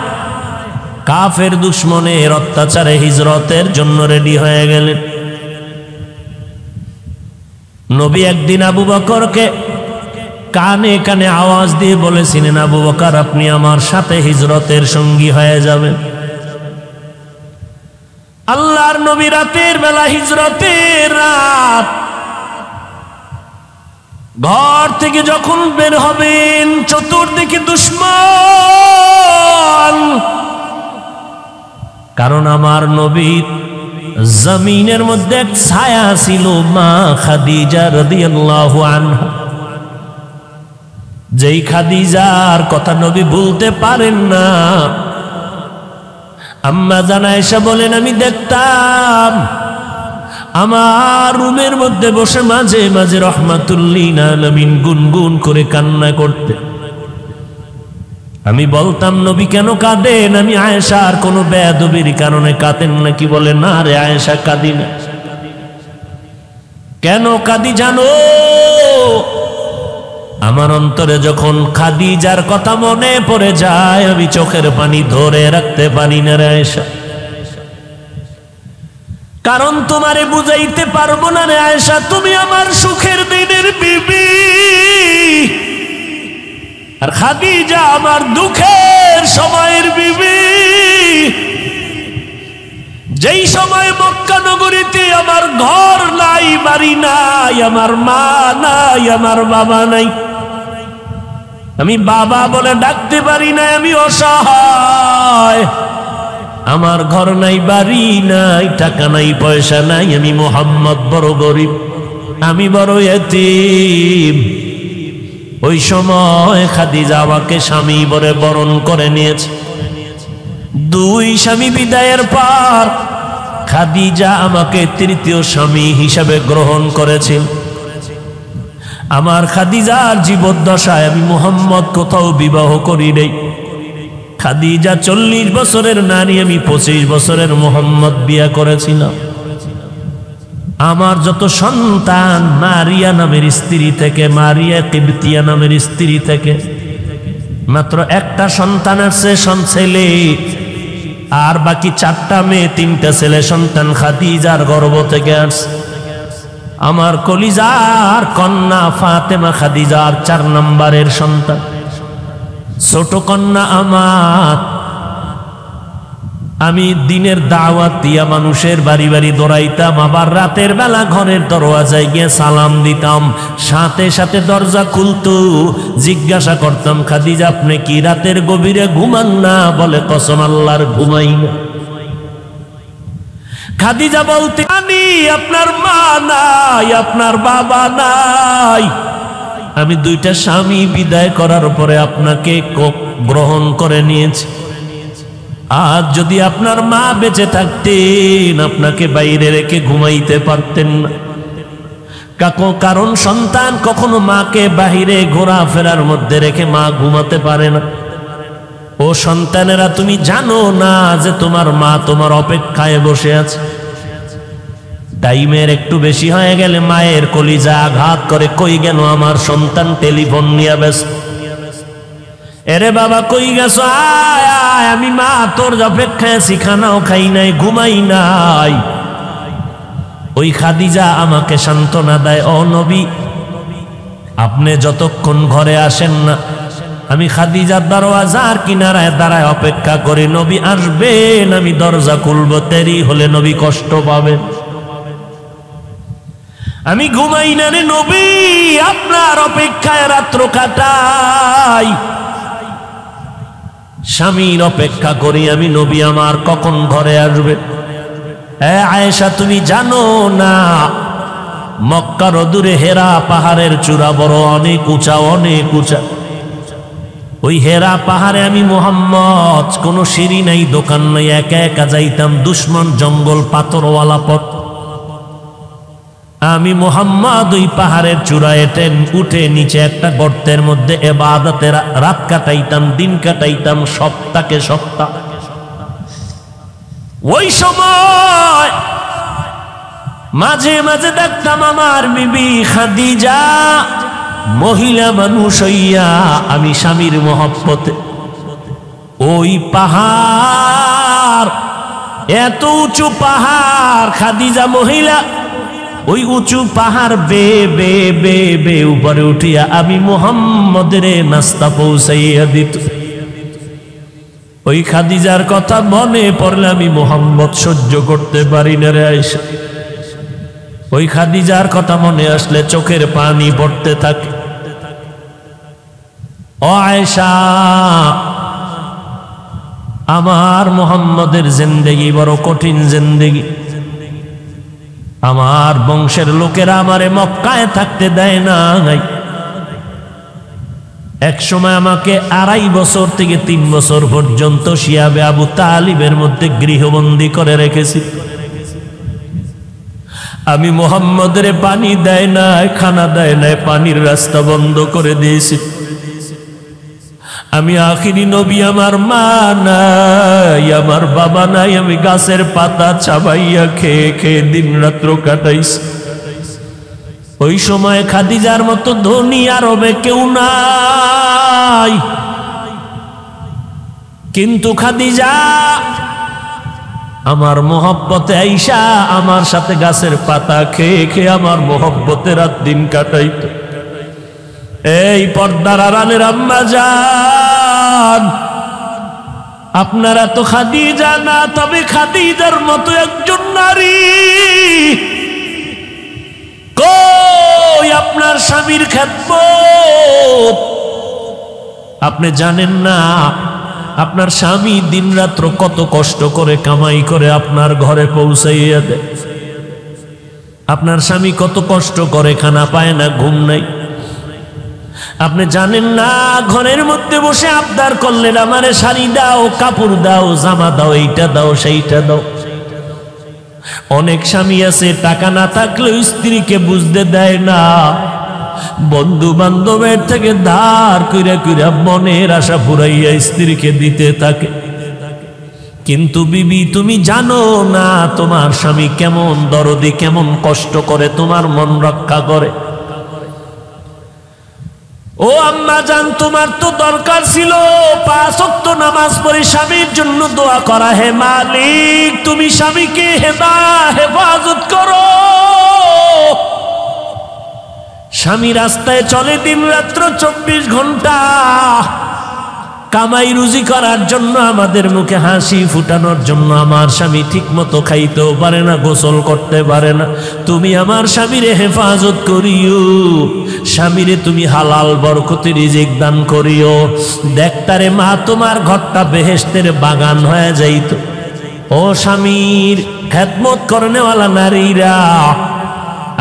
কাফের দুশমনের অত্যাচারে হিজরতের জন্য রেডি হয়ে গেলেন। নবী একদিন আবু বকরকে কানে কানে আওয়াজ দিয়ে বলেছিলেন, আবু বকর, আপনি আমার সাথে হিজরতের সঙ্গী হয়ে যাবেন। আমার নবী রাতের বেলা হিজরতের রাত ঘর থেকে যখন বের হবেন চতুর্দিকে দুশমন, কারণ আমার নবীর জমিনের মধ্যে এক ছায়া ছিল মা খাদিজা রাদিয়াল্লাহু আনহা। যেই খাদিজার কথা নবী ভুলতে পারেন না। আম্মা জান আয়েশা বলেন, আমি দেখতাম আমার রুমের মধ্যে বসে মাঝে মাঝে রাহমাতুল্লিল আলামিন গুনগুন করে কান্না করতে। আমি বলতাম, নবী কেন কাঁদেন? আমি আয়েশার কোনো বেয়াদবির কারণে কাঁদেন নাকি? বলে, না রে আয়েশা, কাঁদি না। কেন কাঁদি জানো? আমার অন্তরে যখন খাদিজার কথা মনে পড়ে যায়, আমি চোখের পানি ধরে রাখতে পারি না রে আয়েশা। কারণ তোমারে বুঝাইতে পারবো না রে আয়েশা, তুমি আমার সুখের দিনের বিবি, আর খাদিজা আমার দুঃখের সময়ের বিবি। যেই সময় মক্কা নগরীতে আমার ঘর নাই, বাড়ি নাই, আমার মা নাই, আমার বাবা নাই, আমি বাবা বলে ডাকতে পারি না, আমি অসহায়, আমার ঘর নাই, বাড়ি নাই, টাকা নাই, পয়সা নাই, আমি মুহাম্মদ বড় গরিব, আমি বড় ইতিম। ওই সময় খাদিজা আমাকে স্বামী বলে বরণ করে নিয়েছে। দুই স্বামী বিদায়ের পর খাদিজা আমাকে তৃতীয় স্বামী হিসাবে গ্রহণ করেছেন। আমার খাদিজার জীবদ্দশায় আমি মুহাম্মদ কোথাও বিবাহ করি নাই। খাদিজা 40 বছরের নারী, আমি 25 বছরের মুহাম্মদ বিয়া করেছিলাম। আমার যত সন্তান মারিয়া নামের স্ত্রী থেকে, মারিয়া কিবতিয়া নামের স্ত্রী থেকে মাত্র একটা সন্তান আছে, ছেলে, আর বাকি 4টা মেয়ে, 3টা ছেলে সন্তান খাদিজার গর্ভ থেকে আসছে। আমার কলিজার কন্যা ফাতেমা খাদিজার 4 নম্বরের সন্তান, ছোট কন্যা আমার। আমি দিনের দাওয়াত দিয়া মানুষের বাড়ি বাড়ি দৌড়াইতাম, আবার রাতের বেলা ঘরের দরওয়াজায় গিয়ে সালাম দিতাম, সাথে সাথে দরজা খুলতো। জিজ্ঞাসা করতাম, খাদিজা আপনি কি রাতের গভীরে ঘুমান না? বলে, কসম আল্লাহর ঘুমাই না। খাদিজা বলতে, আমি আপনার মা নাই, আপনার বাবা নাই, আমি 2টা স্বামী বিদায় করার পরে আপনাকে গ্রহণ করে নিয়েছি। আজ যদি আপনার মা বেঁচে থাকতেন, আপনাকে বাইরে রেখে ঘুমাইতে পারতেন না। কারণ সন্তান কখনো মাকে বাহিরে ঘোরাফেরার মধ্যে রেখে মা ঘুমাতে পারে না। ও সন্তানেরা, তুমি জানো না যে তোমার মা তোমার অপেক্ষায় বসে আছে? টাইমের একটু বেশি হয়ে গেলে মায়ের কলিজা আঘাত করে, কই গেল আমার সন্তান? টেলিফোন নিয়ে ব্যস্ত। এরে বাবা কই গেছো? আয় আয়, আমি মা তোর অপেক্ষায় আছি, খানাও খাই নাই, ঘুমাই নাই। ওই খাদিজা আমাকে সান্ত্বনা দেয়, ও নবী, আপনি যতক্ষণ ঘরে আসেন না, আমি খাদিজার দরওয়াজার কিনারায় দাঁড়ায় অপেক্ষা করি। নবী আসবেন, আমি দরজা খুলব, দেরি হলে নবী কষ্ট পাবেন। আমি ঘুমাই না রে নবী, আপনার অপেক্ষায় রাত্র কাটাই, স্বামীর অপেক্ষা করি আমি, নবী আমার কখন ঘরে আসবে। আয়েশা, তুমি জানো না মক্কার দূরে হেরা পাহাড়ের চূড়া বড় অনেক উঁচা, অনেক উঁচা। ওই হেরা পাহাড়ে আমি মুহাম্মদ, কোনো সিঁড়ি নাই, দোকান নাই, একা একা যাইতাম, দুশ্মন জঙ্গল, পাথরওয়ালা পথ। আমি মুহাম্মদ ওই পাহাড়ের চূড়ায় উঠে নিচে একটা গর্তের মধ্যে ইবাদতে রাত কাটাইতাম, দিন কাটাইতাম, সপ্তাহে সপ্তাহ। ওই সময় মাঝে মাঝে দেখতাম আমার বিবি খাদিজা মহিলা মানুষ হইয়া, আমি স্বামীর মহব্বতে ওই পাহাড়, এত উঁচু পাহাড়, খাদিজা মহিলা ওই উঁচু পাহাড় বে বে বে বে উপরে উঠিয়া আমি মুহাম্মদের নাস্তা পৌঁছাইয়া দিত। ওই খাদিজার কথা মনে পড়লে আমি মুহাম্মদ সহ্য করতে পারি না রে আয়েশা। ওই খাদিজার কথা মনে আসলে চোখের পানি পড়তে থাকে। ও আয়েশা, আমার মুহাম্মদের জিন্দেগি বড় কঠিন জিন্দেগি। আমার বংশের লোকেরা আমারে মক্কায় থাকতে দেয় না। এক সময় আমাকে 2.5 বছর থেকে 3 বছর পর্যন্ত শিয়াবে আবু তালিবের মধ্যে গৃহবন্দী করে রেখেছি। আমি মুহাম্মদের পানি দেয় না, খানা দেয় না, পানির রাস্তা বন্ধ করে দিয়েছি। আমি আখিরি নবী, আমার মা নাই, আমার বাবা নাই, আমি গাছের পাতা চাবাইয়া খেয়ে খেয়ে দিন রাত্র কাটাইছি। ওই সময় খাদিজার মতো ধনী আরবে কেউ নাই, কিন্তু খাদিজা আমার মোহব্বতে আইসা আমার সাথে গাছের পাতা খেয়ে খেয়ে আমার মোহব্বতে রাত দিন কাটাইত। এই পর্দার আড়ালের আম্মা জান, আপনারা তো খাদিজা না, তবে খাদিজার মতো একজন নারী কই আপনার স্বামীর খেদমত? আপনি জানেন না আপনার স্বামী দিন রাত্র কত কষ্ট করে কামাই করে আপনার ঘরে পৌঁছাইয়া দেয়। আপনার স্বামী কত কষ্ট করে, খানা পায় না, ঘুম নাই। আপনি জানেন না ঘরের মধ্যে বসে আবদার করলেন আমারে শাড়ি দাও, কাপড় দাও, জামা দাও, এইটা দাও, সেইটা দাও। অনেক স্বামী আছে টাকা না থাকলেও স্ত্রীকে বুঝতে দেয় না, বন্ধু বান্ধবের থেকে ধার কইরা কইরা মনের আশা পুরাইয়া স্ত্রীকে দিতে থাকে। কিন্তু বিবি, তুমি জানো না তোমার স্বামী কেমন দরদি, কেমন কষ্ট করে তোমার মন রক্ষা করে। ও আম্মা জান, তোমার তো দরকার ছিল 5 ওয়াক্ত নামাজ পড়ে স্বামীর জন্য দোয়া করা। হে মালিক, তুমি স্বামীকে হেফাজত করো। স্বামী রাস্তায় চলে দিন রাত্র 24 ঘন্টা কামাই রুজি করার জন্য, আমাদের মুখে হাসি ফুটানোর জন্য। আমার স্বামী ঠিক মতো খাইতেও পারে না, গোসল করতে পারে না। তুমি আমার স্বামীরে হেফাজত করিও, স্বামীরে তুমি হালাল বরকতি রিজিক দান করিও। দেখতারে মা, তোমার ঘরটা বেহেশতের বাগান হয়ে যাইত। ও স্বামীর খেদমত করনেওয়ালা নারীরা,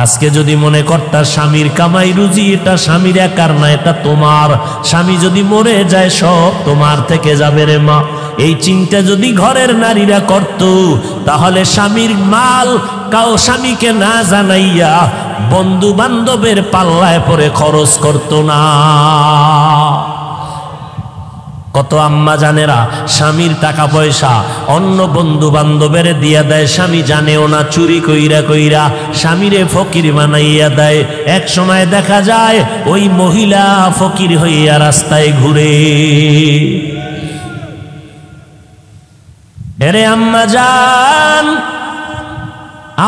আজকে যদি মনে করতা স্বামীর কামাই রুজি এটা স্বামীর একার না, এটা তোমার। স্বামী যদি মরে যায় সব তোমার থেকে যাবে রে মা। এই চিন্তা যদি ঘরের নারীরা করত, তাহলে স্বামীর মাল স্বামীকে না জানাইয়া বন্ধু বান্ধবের পাল্লায় পরে খরচ করত না। কত আম্মা জানেরা স্বামীর টাকা পয়সা অন্য বন্ধু বান্ধবের দিয়া দেয়, স্বামী জানেও না, চুরি কইরা কইরা স্বামীরে ফকির বানাইয়া দেয়। এক সময় দেখা যায় ওই মহিলা ফকির হইয়া রাস্তায় ঘুরে। এরে আম্মা জান,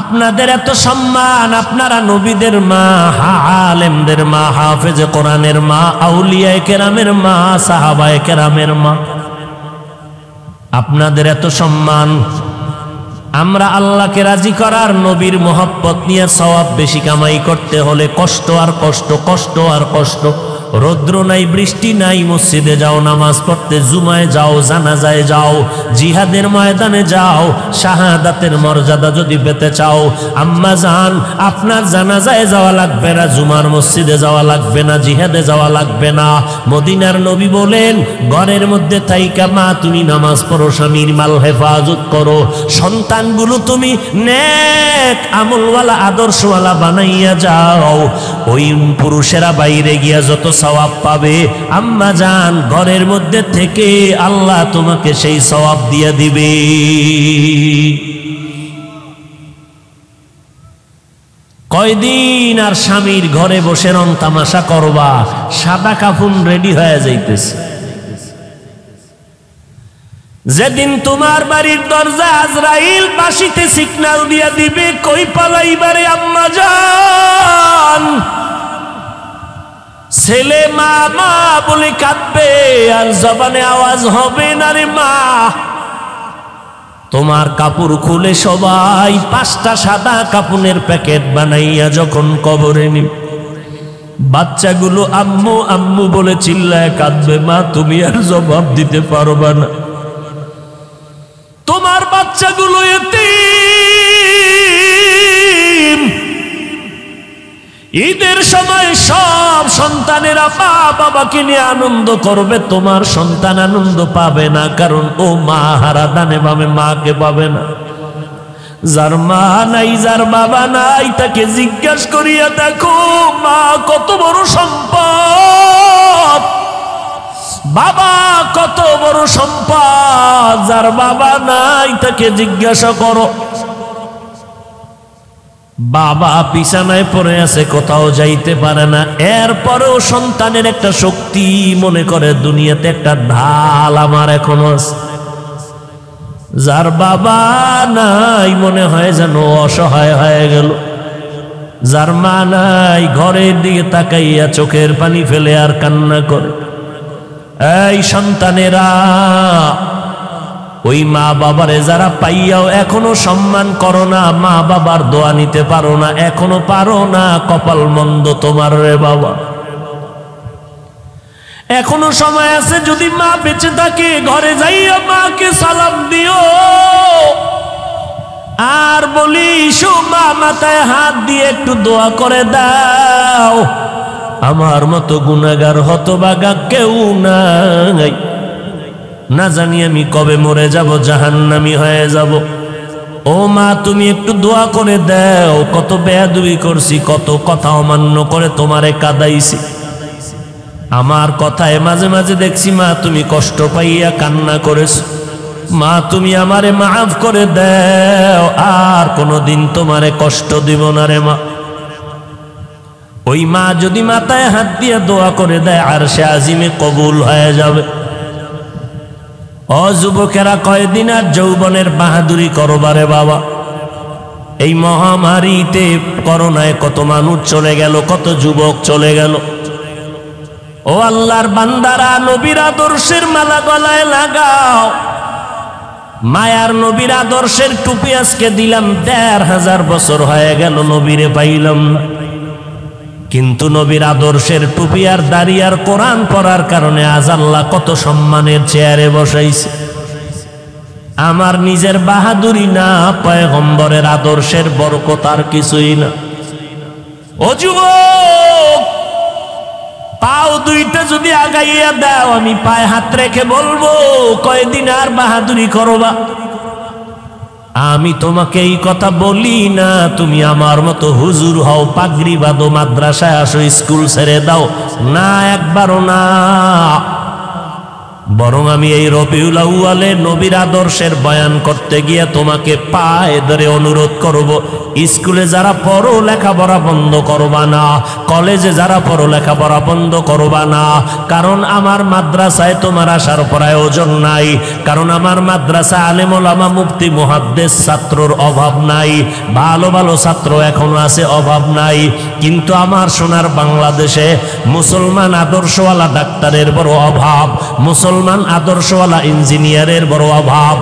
আপনাদের এত সম্মান, আপনারা নবীদের মা, আলেমদের মা, হাফেজে কোরআনের মা, আউলিয়ায়ে কেরামের মা, সাহাবায়ে কেরামের মা, আপনাদের এত সম্মান। আমরা আল্লাহকে রাজি করার, নবীর মোহব্বত নিয়ে সওয়াব বেশি কামাই করতে হলে কষ্ট আর কষ্ট, কষ্ট আর কষ্ট। রৌদ্র নাই, বৃষ্টি নাই, মসজিদে যাও নামাজ পড়তে, জুমায় যাও, জানাজায় যাও, জিহাদের ময়দানে যাও। শাহাদাতের মর্যাদা যদি পেতে চাও, আম্মা জান, আপনার জানাজায় যাওয়া লাগবে না, জুমার মসজিদে যাওয়া লাগবে না, জিহাদে যাওয়া লাগবে না। মদিনার নবী বলেন, ঘরের মধ্যে থাইকা মা তুমি নামাজ পড়ো, স্বামীর মাল হেফাজত করো, সন্তানগুলো তুমি নেক আমলওয়ালা আদর্শওয়ালা বানাইয়া যাও। ওই পুরুষেরা বাইরে গিয়া যত সওয়াব পাবে, আম্মা জান ঘরের মধ্যে থেকে আল্লাহ তোমাকে সেই সওয়াব দিয়ে দিবে। কয়দিন আর স্বামীর ঘরে বসে রং তামাশা করবা, সাদা কাফন রেডি হয়ে যাইতেছে। যেদিন তোমার বাড়ির দরজা আজরাইল বাঁশিতে সিগন্যাল দিয়া দিবে, কই পালাইবারে আম্মা জান? ছেলে মা মা বলে কাঁদবে আর জবানে আওয়াজ হবে না রে মা। তোমার কাপড় খুলে সবাই 5টা সাদা কাপড়ের প্যাকেট বানাইয়া যখন কবরে নিবে, বাচ্চাগুলো আম্মু আম্মু বলে চিল্লায় কাঁদবে, মা তুমি আর জবাব দিতে পারবা না। তোমার বাচ্চাগুলো এতিম। ঈদের সময় সব সন্তানেরা মা বাবাকে নিয়ে আনন্দ করবে, তোমার সন্তান আনন্দ পাবে না, কারণ ও মা হারা, দানে বামে মাকে পাবে না। যার মা নাই, যার বাবা নাই, তাকে জিজ্ঞাসা করিয়া দেখো মা কত বড় সম্পদ, বাবা কত বড় সম্পদ। যার বাবা নাই তাকে জিজ্ঞাসা করো, বাবা বিছানায় পড়ে আছে, কোথাও যাইতে পারে না, এরপরেও সন্তানের একটা শক্তি মনে করে দুনিয়াতে একটা ঢাল আমার এখনো আছে। যার বাবা নাই মনে হয় যেন অসহায় হয়ে গেল। যার মা নাই ঘরের দিকে তাকাইয়া চোখের পানি ফেলে আর কান্না করে। এই সন্তানেরা, ওই মা বাবারে যারা পাইয়াও এখনো সম্মান করো না, মা বাবার দোয়া নিতে পারো না, এখনো পারো না, কপাল মন্দ তোমার রে বাবা। এখনো সময় আছে, যদি মা বেঁচে থাকে ঘরে যাইয়া মাকে সালাম দিও আর বলিস মা মাথায় হাত দিয়ে একটু দোয়া করে দাও, আমার মতো গুনাহগার হতভাগা কেউ নাই, না জানি আমি কবে মরে যাব, জাহান্নামী হয়ে যাব। ও মা তুমি একটু দোয়া করে দাও, কত বেয়াদবি করছি, কত কথা অমান্য করে তোমারে কাঁদাইছি, আমার কথায় মাঝে মাঝে দেখছি মা তুমি কষ্ট পাইয়া কান্না করেছো, মা তুমি আমারে মাফ করে দাও, আর কোনোদিন তোমারে কষ্ট দিব না রে মা। ওই মা যদি মাথায় হাত দিয়ে দোয়া করে দেয় আরশে আজিমে কবুল হয়ে যাবে। ও যুবকেরা, কয়দিন আর যৌবনের বাহাদুরি করবারে বাবা। এই মহামারীতে করোনায় কত মানুষ চলে গেল, কত যুবক চলে গেল। ও আল্লাহর বান্দারা, নবীর আদর্শের মালা গলায় লাগাও। মায়ার নবীর আদর্শের টুপি আজকে দিলাম, ১৫০০ বছর হয়ে গেল নবীরে পাইলাম না, কিন্তু নবীর আদর্শের টুপি আর দাড়ি আর কোরআন পড়ার কারণে আজ আল্লাহ কত সম্মানের চেয়ারে বসাইছে। আমার নিজের বাহাদুরি না, পয়গম্বরের আদর্শের বরকত আর কিছুই না। ও যুবক, পাও দুইটা যদি আগাইয়া দাও, আমি পায়ে হাত রেখে বলবো কয়দিন আর বাহাদুরি করবা। আমি তোমাকে এই কথা বলি না তুমি আমার মতো হুজুর হও, পাগড়ি বাঁধো, মাদ্রাসায় আসো, স্কুল ছেড়ে দাও, না, একবারও না। বরং আমি এই রবিউল আউয়ালে নবীর আদর্শের বয়ান করতে গিয়ে তোমাকে পায়ে ধরে অনুরোধ করব, স্কুলে যারা পড়ো লেখাপড়া বন্ধ করবা না, কলেজে যারা পড়ো লেখাপড়া বন্ধ করবা না, কারণ আমার মাদ্রাসায় তোমার আসার প্রয়োজন নাই, কারণ আমার মাদ্রাসা আলেম ওলামা মুফতি মুহাদ্দিস ছাত্রর অভাব নাই, ভালো ভালো ছাত্র এখনো আছে, অভাব নাই। কিন্তু আমার সোনার বাংলাদেশে মুসলমান আদর্শওয়ালা ডাক্তারের বড় অভাব, মুসলমান আদর্শওয়ালা ইঞ্জিনিয়ারের বড় অভাব,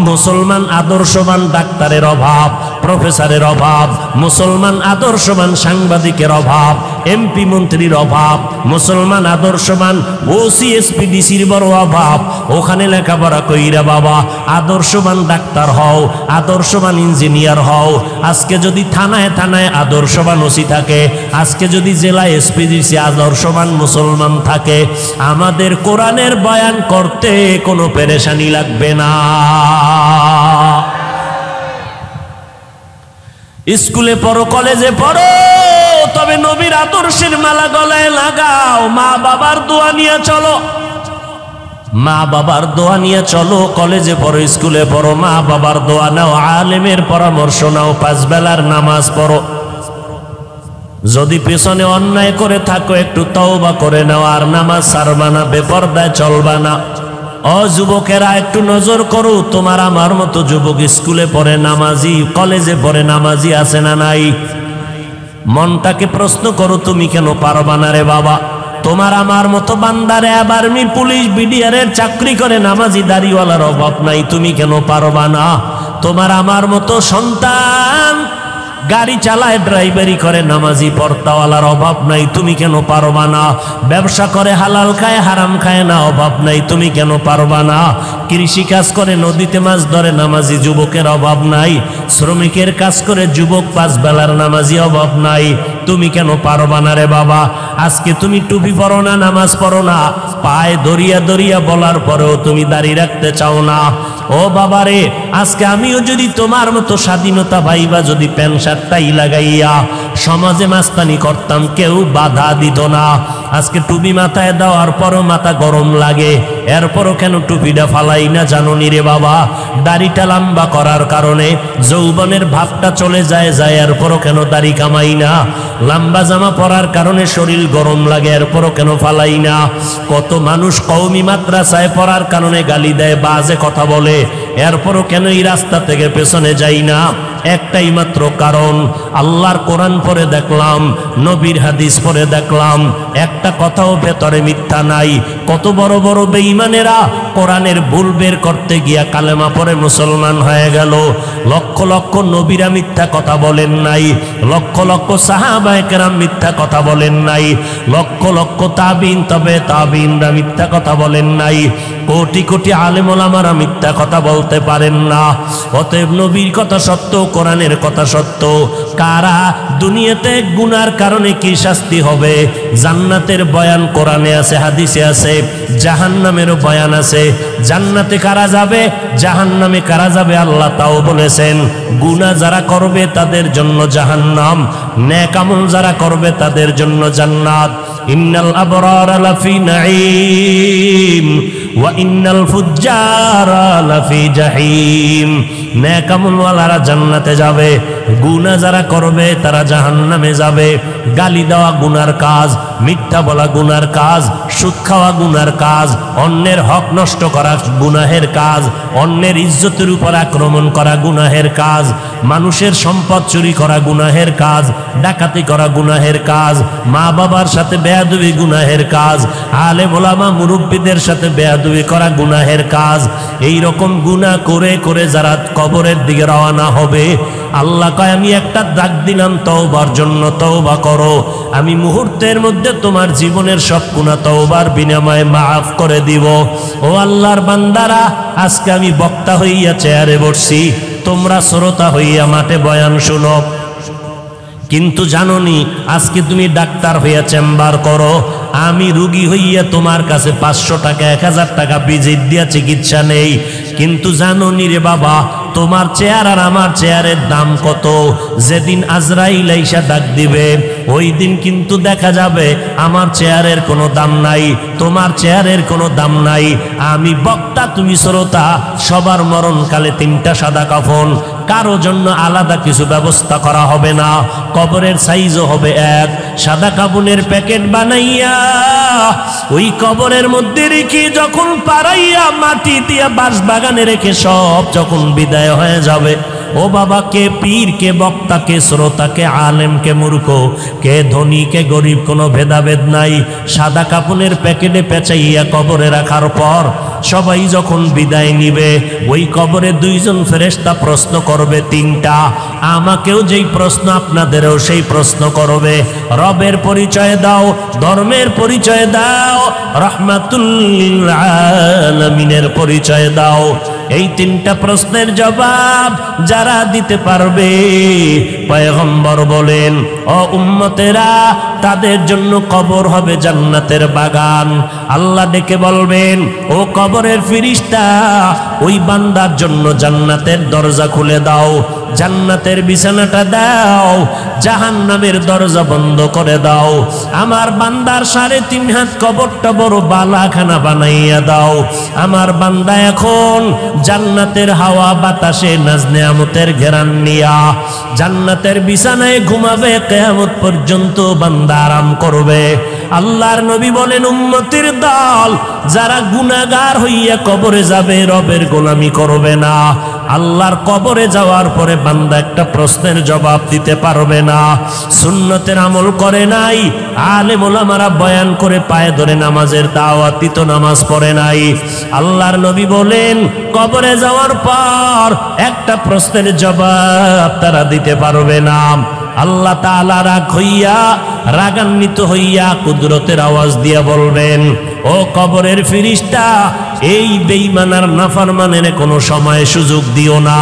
মুসলমান আদর্শবান ডাক্তারের অভাব, প্রফেসরের অভাব, মুসলমান আদর্শবান সাংবাদিকের অভাব, এমপি মন্ত্রীর অভাব, মুসলমান আদর্শবান ওসি এসপিডিসির বড় অভাব। ওখানে লেখাপড়া কইরা বাবা আদর্শবান ডাক্তার হও, আদর্শবান ইঞ্জিনিয়ার হও। আজকে যদি থানায় থানায় আদর্শবান ওসি থাকে, আজকে যদি জেলায় এসপিডিসি আদর্শবান মুসলমান থাকে, আমাদের কোরআনের বয়ান করতে কোনো পেরেশানি লাগবে না। স্কুলে পড়ো, কলেজে পড়ো, তবে নবীর আদর্শের মালা গলায় লাগাও। মা বাবার দোয়া নিয়ে চলো, মা বাবার দোয়া নিয়ে চলো। কলেজে পড়ো, স্কুলে পড়ো, মা বাবার দোয়া নাও, আলেমের পরামর্শ নাও, 5 বেলার নামাজ পড়ো। যদি পেছনে অন্যায় করে থাকো একটু তওবা করে নাও, আর নামাজ ছাড়বা না, বেপরদায় চলবা না। ও যুবকেরা, একটু নজর করো, তোমার আমার মতো যুবক স্কুলে পড়ে নামাজি, কলেজে পড়ে নামাজি আছে না নাই? মনটাকে প্রশ্ন করো, তুমি কেন পারবা না রে বাবা? তোমার আমার মতো বান্দারে আর্মি পুলিশ বিডিআরের চাকরি করে নামাজি দাড়িওয়ালার অভাব নাই, তুমি কেন পারবা না? তোমার আমার মতো সন্তান গাড়ি চালায় ড্রাইভারি করে নামাজি পর্দাওয়ালার অভাব নাই, তুমি কেন পারবা না? ব্যবসা করে হালাল খায় হারাম খায় না, অভাব নাই, তুমি কেন পারবা না? কৃষি কাজ করে নদীতে মাছ ধরে নামাজি যুবকের অভাব নাই, শ্রমিকের কাজ করে যুবক 5 বেলার নামাজি অভাব নাই, তুমি কেন পারবা না রে বাবা? আজকে তুমি টুপি পরো না, নামাজ পড়ো না, পায়ে দরিয়া দরিয়া বলার পরেও তুমি দাড়ি রাখতে চাও না। ও বাবা রে, আজকে আমিও যদি তোমার মতো স্বাধীনতা ভাইবা যদি প্যান্ট শার্টটাই লাগাইয়া সমাজে মাস্তানি করতাম, কেউ বাধা দিত না। আজকে টুপি মাথায় দেওয়ার পরও মাথা গরম লাগে, এরপরও কেন টুপিটা ফালাই না জানো নি রে বাবা? দাড়িটা লম্বা করার কারণে যৌবনের ভাবটা চলে যায়, এরপরও কেন দাড়ি কামাই না? লম্বা জামা পরার কারণে শরীর গরম লাগে, এরপরও কেন ফালাই না? কত মানুষ কওমি মাদ্রাসায় পড়ার কারণে গালি দেয়, বাজে কথা বলে, এরপরও কেন এই রাস্তা থেকে পেছনে যাই না? একটাই মাত্র কারণ, আল্লাহর কোরআন পড়ে দেখলাম, নবীর হাদিস পড়ে দেখলাম, একটা কথাও ভেতরে মিথ্যা নাই। কত বড় বড় বেঈমানেরা কোরআনের ভুল বের করতে গিয়া কালেমা পড়ে মুসলমান হয়ে গেল। লক্ষ লক্ষ নবীরা মিথ্যা কথা বলেন নাই, লক্ষ লক্ষ সাহাবায়ে কেরাম মিথ্যা কথা বলেন নাই, লক্ষ লক্ষ তাবিন তবে তাবিনরা মিথ্যা কথা বলেন নাই, কোটি কোটি আলেম ওলামারা মিথ্যা কথা বলতে পারেন না। অতএব নবীর কথা সত্য, কোরআনের কথা সত্য। কারা দুনিয়াতে গুনার কারণে কি শাস্তি হবে, জান্নাতের বয়ান কোরআনে আছে, হাদিসে আছে, জাহান্নামেরও বয়ান আছে। জান্নাতে কারা যাবে, জাহান্নামে কারা যাবে আল্লাহ তাও বলেছেন। গুনাহ যারা করবে তাদের জন্য জাহান্নাম, নেক আমল যারা করবে তাদের জন্য জান্নাত। ইন্নাল আবরারা লাফি নাঈম ওয়া ইন্নাল ফুজ্জারা লাফি জাহিম। নেক আমলওয়ালারা জান্নাতে যাবে, গুনাহ যারা করবে তারা জাহান্নামে যাবে। গালি দেওয়া গুনার কাজ, মিথ্যা বলা গুনার কাজ, সুদ খাওয়া গুনার কাজ, অন্যের হক নষ্ট করা গুনাহের কাজ, অন্যের ইজ্জতের উপর আক্রমণ করা গুনাহের কাজ, মানুষের সম্পদ চুরি করা গুনাহের কাজ, ডাকাতি করা গুনাহের কাজ, মা বাবার সাথে বেয়াদবি গুনাহের কাজ, আলেম ওলামা মুরব্বীদের সাথে বেয়াদবি করা গুনাহের কাজ। এই রকম গুনাহ করে করে যারা কবরের দিকে রওনা হবে, আল্লাহ কয় আমি একটা ডাক দিলাম তওবার জন্য, তওবা করো, আমি মুহূর্তের মধ্যে তোমার জীবনের সব গুনাহ তওবার বিনিময়ে মাফ করে দিব। ও আল্লাহর বান্দারা, আজকে আমি বক্তা হইয়া চেয়ারে বসছি, তোমরা শ্রোতা হইয়া মাঠে বয়ান শুনো, কিন্তু জানোনি আজকে তুমি ডাক্তার হইয়া চেম্বার করো, আমি রুগী হইয়া তোমার কাছে 500 টাকা 1000 টাকা ভিজিট দিয়া চিকিৎসা নেই। কিন্তু জানোনি রে বাবা, তোমার চেয়ার আর আমার চেয়ারের দাম কত? যেদিন আজরাইল আইসা ডাক দিবে ওই দিন কিন্তু দেখা যাবে আমার চেয়ারের কোনো দাম নাই, তোমার চেয়ারের কোনো দাম নাই। আমি বক্তা, তুমি শ্রোতা, সবার মরণকালে 3টা সাদা কাফন, কারো জন্য আলাদা কিছু ব্যবস্থা করা হবে না। কবরের সাইজও হবে এক, সাদা কাফনের প্যাকেট বানাইয়া ওই কবরের মধ্যে রেখে যখন পাড়াইয়া মাটি দিয়া বাঁশ বাগানে রেখে সব যখন বিদায় হয়ে যাবে, ও বাবা, কে পীর, কে বক্তা, কে শ্রোতা, কে আলেম, কে মূর্খ, কে ধনী, কে গরিব, কোনো ভেদাভেদ নাই। সাদা কাপনের প্যাকেটে পেঁচাইয়া কবরে রাখার পর সবাই যখন বিদায় নিবে, ওই কবরে 2 জন ফেরেশতা প্রশ্ন করবে 3টা। আমাকেও যেই প্রশ্ন আপনাদেরও সেই প্রশ্ন করবে। রবের পরিচয় দাও, ধর্মের পরিচয় দাও, রাহমাতুল লিল আলামিনের পরিচয় দাও। এই 3টা প্রশ্নের জবাব যারা দিতে পারবে, পয়গম্বর বলেন, ও উম্মতেরা, তাদের জন্য কবর হবে জান্নাতের বাগান। আল্লাহ ডেকে বলবেন, ও কবরের ফেরেশতা, ওই বান্দার জন্য জান্নাতের দরজা খুলে দাও, জান্নাতের বিছানাটা দাও, জাহান্নামের দরজা বন্ধ করে দাও। আমার বান্দার 3.5 হাত কবরটা বড় বালাখানা বানাইয়া দাও। আমার বান্দা এখন জান্নাতের হাওয়া বাতাসে নাজ নেয়ামতের ঘেরান নিয়া জান্নাতের বিছানায় ঘুমাবে, কিয়ামত পর্যন্ত বান্দা আরাম করবে। আল্লাহর নবী বলেন, উম্মতের দল যারা গুনাহগার হইয়া কবরে যাবে, রবের গোলামি করবে না, আল্লাহর কবরে যাওয়ার পরে বান্দা একটা প্রশ্নের জবাব দিতে পারবে না। সুন্নতের আমল করে নাই, আলেম ওলামারা বয়ান করে পায়ে ধরে নামাজের দাওয়াত দিত, নামাজ পড়ে নাই। আল্লাহর নবী বলেন, কবরে যাওয়ার পর একটা প্রশ্নের জবাব তারা দিতে পারবে না। আল্লাহ তাআলা রাগান্বিত হইয়া কুদরতের আওয়াজ দিয়া বলবেন, ও কবরের ফেরেশতা, এই বেঈমানার নাফরমানের কোনো সময় সুযোগ দিও না।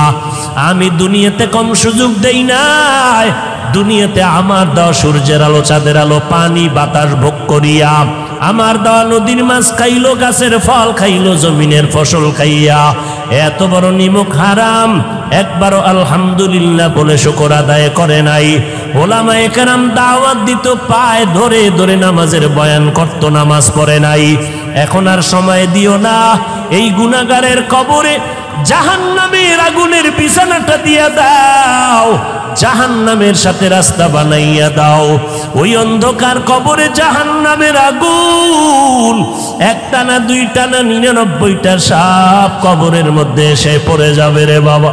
আমি দুনিয়াতে কম সুযোগ দেই নাই, দুনিয়াতে আমার দেওয়া সূর্যের আলো, চাঁদের আলো, পানি বাতাস ভোগ করিয়া, আমার দেওয়া নদীর মাছ খাইলো, গাছের ফল খাইলো, জমিনের ফসল খাইয়া এত বড় নিমক হারাম একবারও আলহামদুলিল্লাহ বলে শুকর আদায় করে নাই। ওলামায়ে কেরাম দাওয়াত দিত, পায়ে ধরে ধরে নামাজের বয়ান করত, নামাজ পড়ে নাই। এখন আর সময় দিও না, এই গুনাহগারের কবরে জাহান্নামের আগুনের বিছানাটা দিয়া দাও, জাহান্নামের সাথে রাস্তা বানাইয়া দাও। ওই অন্ধকার কবরে জাহান্নামের আগুন একটা না, দুইটা না, 99টা সাপ কবরের মধ্যে এসে পড়ে যাবে রে বাবা।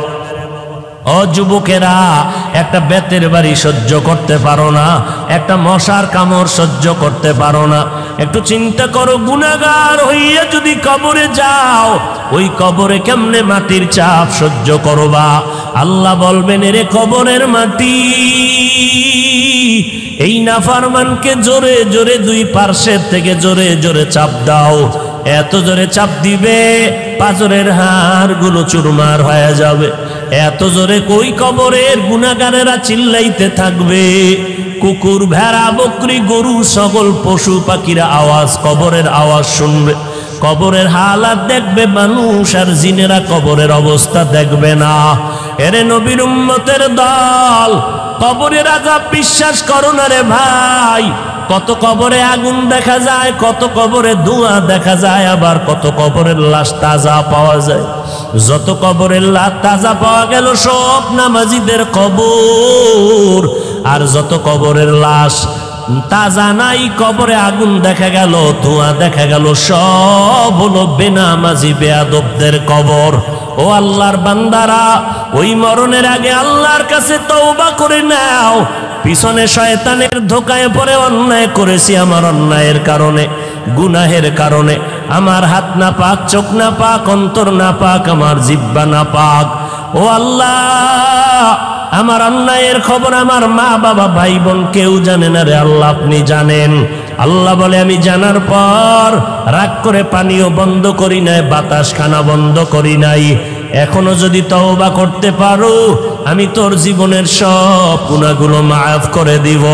ও যুবকেরা, একটা বেতের বাড়ি সহ্য করতে পারো না, একটা মশার কামড় সহ্য করতে পারো না। একটু চিন্তা করো, গুনাহগার হইয়া যদি কবরে যাও, ওই কবরে কেমনে মাটির চাপ সহ্য করবা? আল্লাহ বলবেন, এরে কবরের মাটি, এই নাফরমানকে জোরে জোরে দুই পার্শ্বের থেকে জোরে জোরে চাপ দাও। এত জোরে চাপ দিবে পাঁজরের হাড়গুলো চুরমার হয়ে যাবে। এত জোরে কই কবরের গুনাহগারেরা চিল্লাইতে থাকবে। কুকুর, ভেড়া, বকরি, গরু, সকল পশু পাখিরা আওয়াজ, কবরের আওয়াজ শুনবে। কবরের হালাত দেখবে মানুষ, আর জিনেরা কবরের অবস্থা দেখবে না। এরে নবীর উম্মতের দল, কবরের আযাব বিশ্বাস করো না রে ভাই। কত কবরে আগুন দেখা যায়, কত কবরে ধোঁয়া দেখা যায়, আবার কত কবরের লাশ তাজা পাওয়া যায়। যত কবরের লাশ তাজা পাওয়া গেল সব নামাজীদের কবর, আর যত কবরের লাশ তাজা নাই, কবরে আগুন দেখা গেল, ধোঁয়া দেখা গেল, সব হলো বেনামাজি বেয়াদবদের কবর। ও আল্লাহর বান্দারা, ওই মরণের আগে আল্লাহর কাছে তওবা করে নাও। পিছনে শয়তানের ধোকায় পড়ে অন্যায় করেছি, আমার অন্যায়ের কারণে, গুনাহের কারণে, আমার হাত না পাক, চোখ না পাক, অন্তর না পাক, আমার জিহ্বা না পাক। ও আল্লাহ, আমার অন্যায়ের খবর আমার মা বাবা ভাই বোন কেউ জানে না রে আল্লাহ, আপনি জানেন। আল্লাহ বলে, আমি জানার পর রাগ করে পানিও বন্ধ করি নাই, বাতাস খানা বন্ধ করি নাই। এখনো যদি তওবা করতে পারো, আমি তোর জীবনের সব গুনাহগুলো মাফ করে দিব।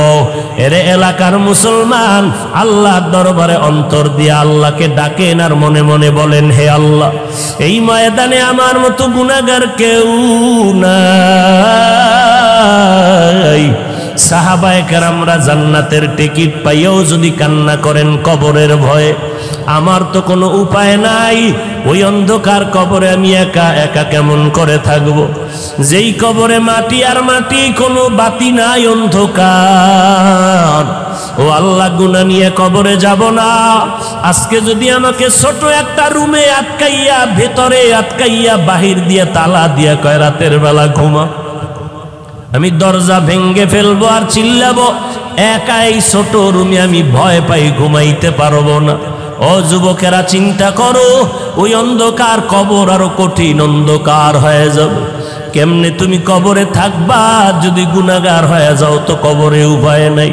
এরে এলাকার মুসলমান, আল্লাহর দরবারে অন্তর দিয়ে আল্লাহকে ডাকেন, আর মনে মনে বলেন, হে আল্লাহ, এই ময়দানে আমার মতো গুনাহগার কেউ নাই। সাহাবায়ে কেরামরা জান্নাতের টিকিট পাইয়াও যদি কান্না করেন কবরের ভয়ে, আমার তো কোনো উপায় নাই। ওই অন্ধকার কবরে আমি একা একা কেমন করে থাকব? যেই কবরে মাটি আর মাটি, কোনো বাতি নাই, অন্ধকার। ও আল্লাহ, গুনাহ নিয়ে কবরে যাব না। আজকে যদি আমাকে ছোট একটা রুমে আটকাইয়া, ভেতরে আটকাইয়া, বাহির দিয়ে তালা দিয়া কয় রাতের বেলা ঘুমা, আমি দরজা ভেঙ্গে ফেলবো আর চিল্লাবো, একা এই ছোট রুমে আমি ভয় পাই, ঘুমাইতে পারবো না। ও যুবকেরা, চিন্তা করো, ওই অন্ধকার কবর আরো কঠিন অন্ধকার হয়ে যাবে। কেমনে তুমি কবরে থাকবা? যদি গুনাহগার হয়ে যাও তো কবরে উপায় নাই।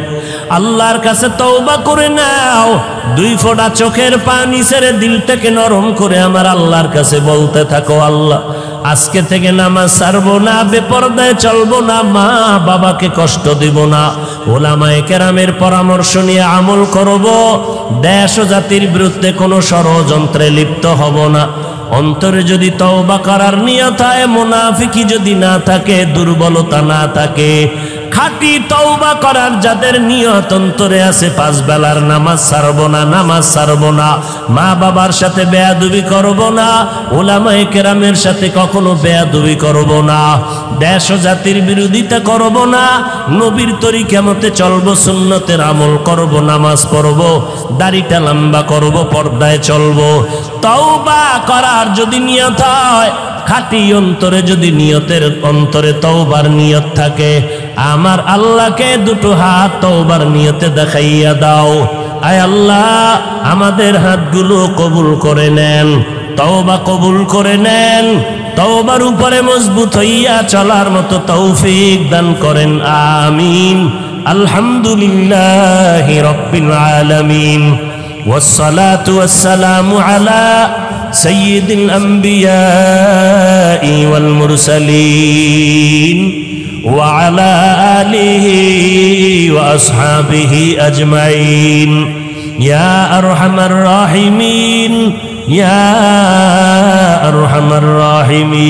আল্লাহর কাছে তওবা করে নাও, দুই ফোঁটা চোখের পানি ছেড়ে দিলটাকে নরম করে আমার আল্লাহর কাছে বলতে থাকো, আল্লাহ, আজকে থেকে নামাজ ছাড়বো না, বেপরদায় চলবো না, মা বাবাকে কষ্ট দিব না, ওলামায়ে কেরামের পরামর্শ নিয়ে আমল করব, দেশ ও জাতির বিরুদ্ধে কোনো ষড়যন্ত্রে লিপ্ত হব না। অন্তরে যদি তওবা করার নিয়ত হয়, মুনাফিকি যদি না থাকে, দুর্বলতা না থাকে, খাঁটি তওবা করার যাদের নিয়ত অন্তরে আছে, 5 বেলার নামাজ ছাড়বো না, নামাজ ছাড়বো না, মা বাবার সাথে বেয়াদবি করব না, উলামায়ে কেরামের সাথে কখনো বেয়াদবি করব না, দেশ ও জাতির বিরোধিতা করব না, নবীর তরিকা মতে চলবো, সুন্নতের আমল করব, নামাজ পড়ব, দাড়িটা লম্বা করব, পর্দায় চলবো। তওবা করার যদি নিয়ত হয়, খাঁটি অন্তরে যদি নিয়তের অন্তরে তওবার নিয়ত থাকে, আমার আল্লাহকে দুটো হাত তওবার নিয়তে দেখাইয়া দাও। আয় আল্লাহ, আমাদের হাতগুলো কবুল করে নেন, তওবা কবুল করে নেন, তওবার উপরে মজবুত হইয়া চলার মতো তৌফিক দান করেন, আমিন। আলহামদুলিল্লাহি রাব্বিল আলামিন, ওয়াসসালাতু ওয়াসসালামু আলা সাইয়্যিদিল আম্বিয়াই ওয়াল মুরসালিন ওয়া আলা আলিহি ওয়া আসহাবিহি আজমাইন। ইয়া আরহামার রাহিমিন, ইয়া আরহামার রাহিমিন।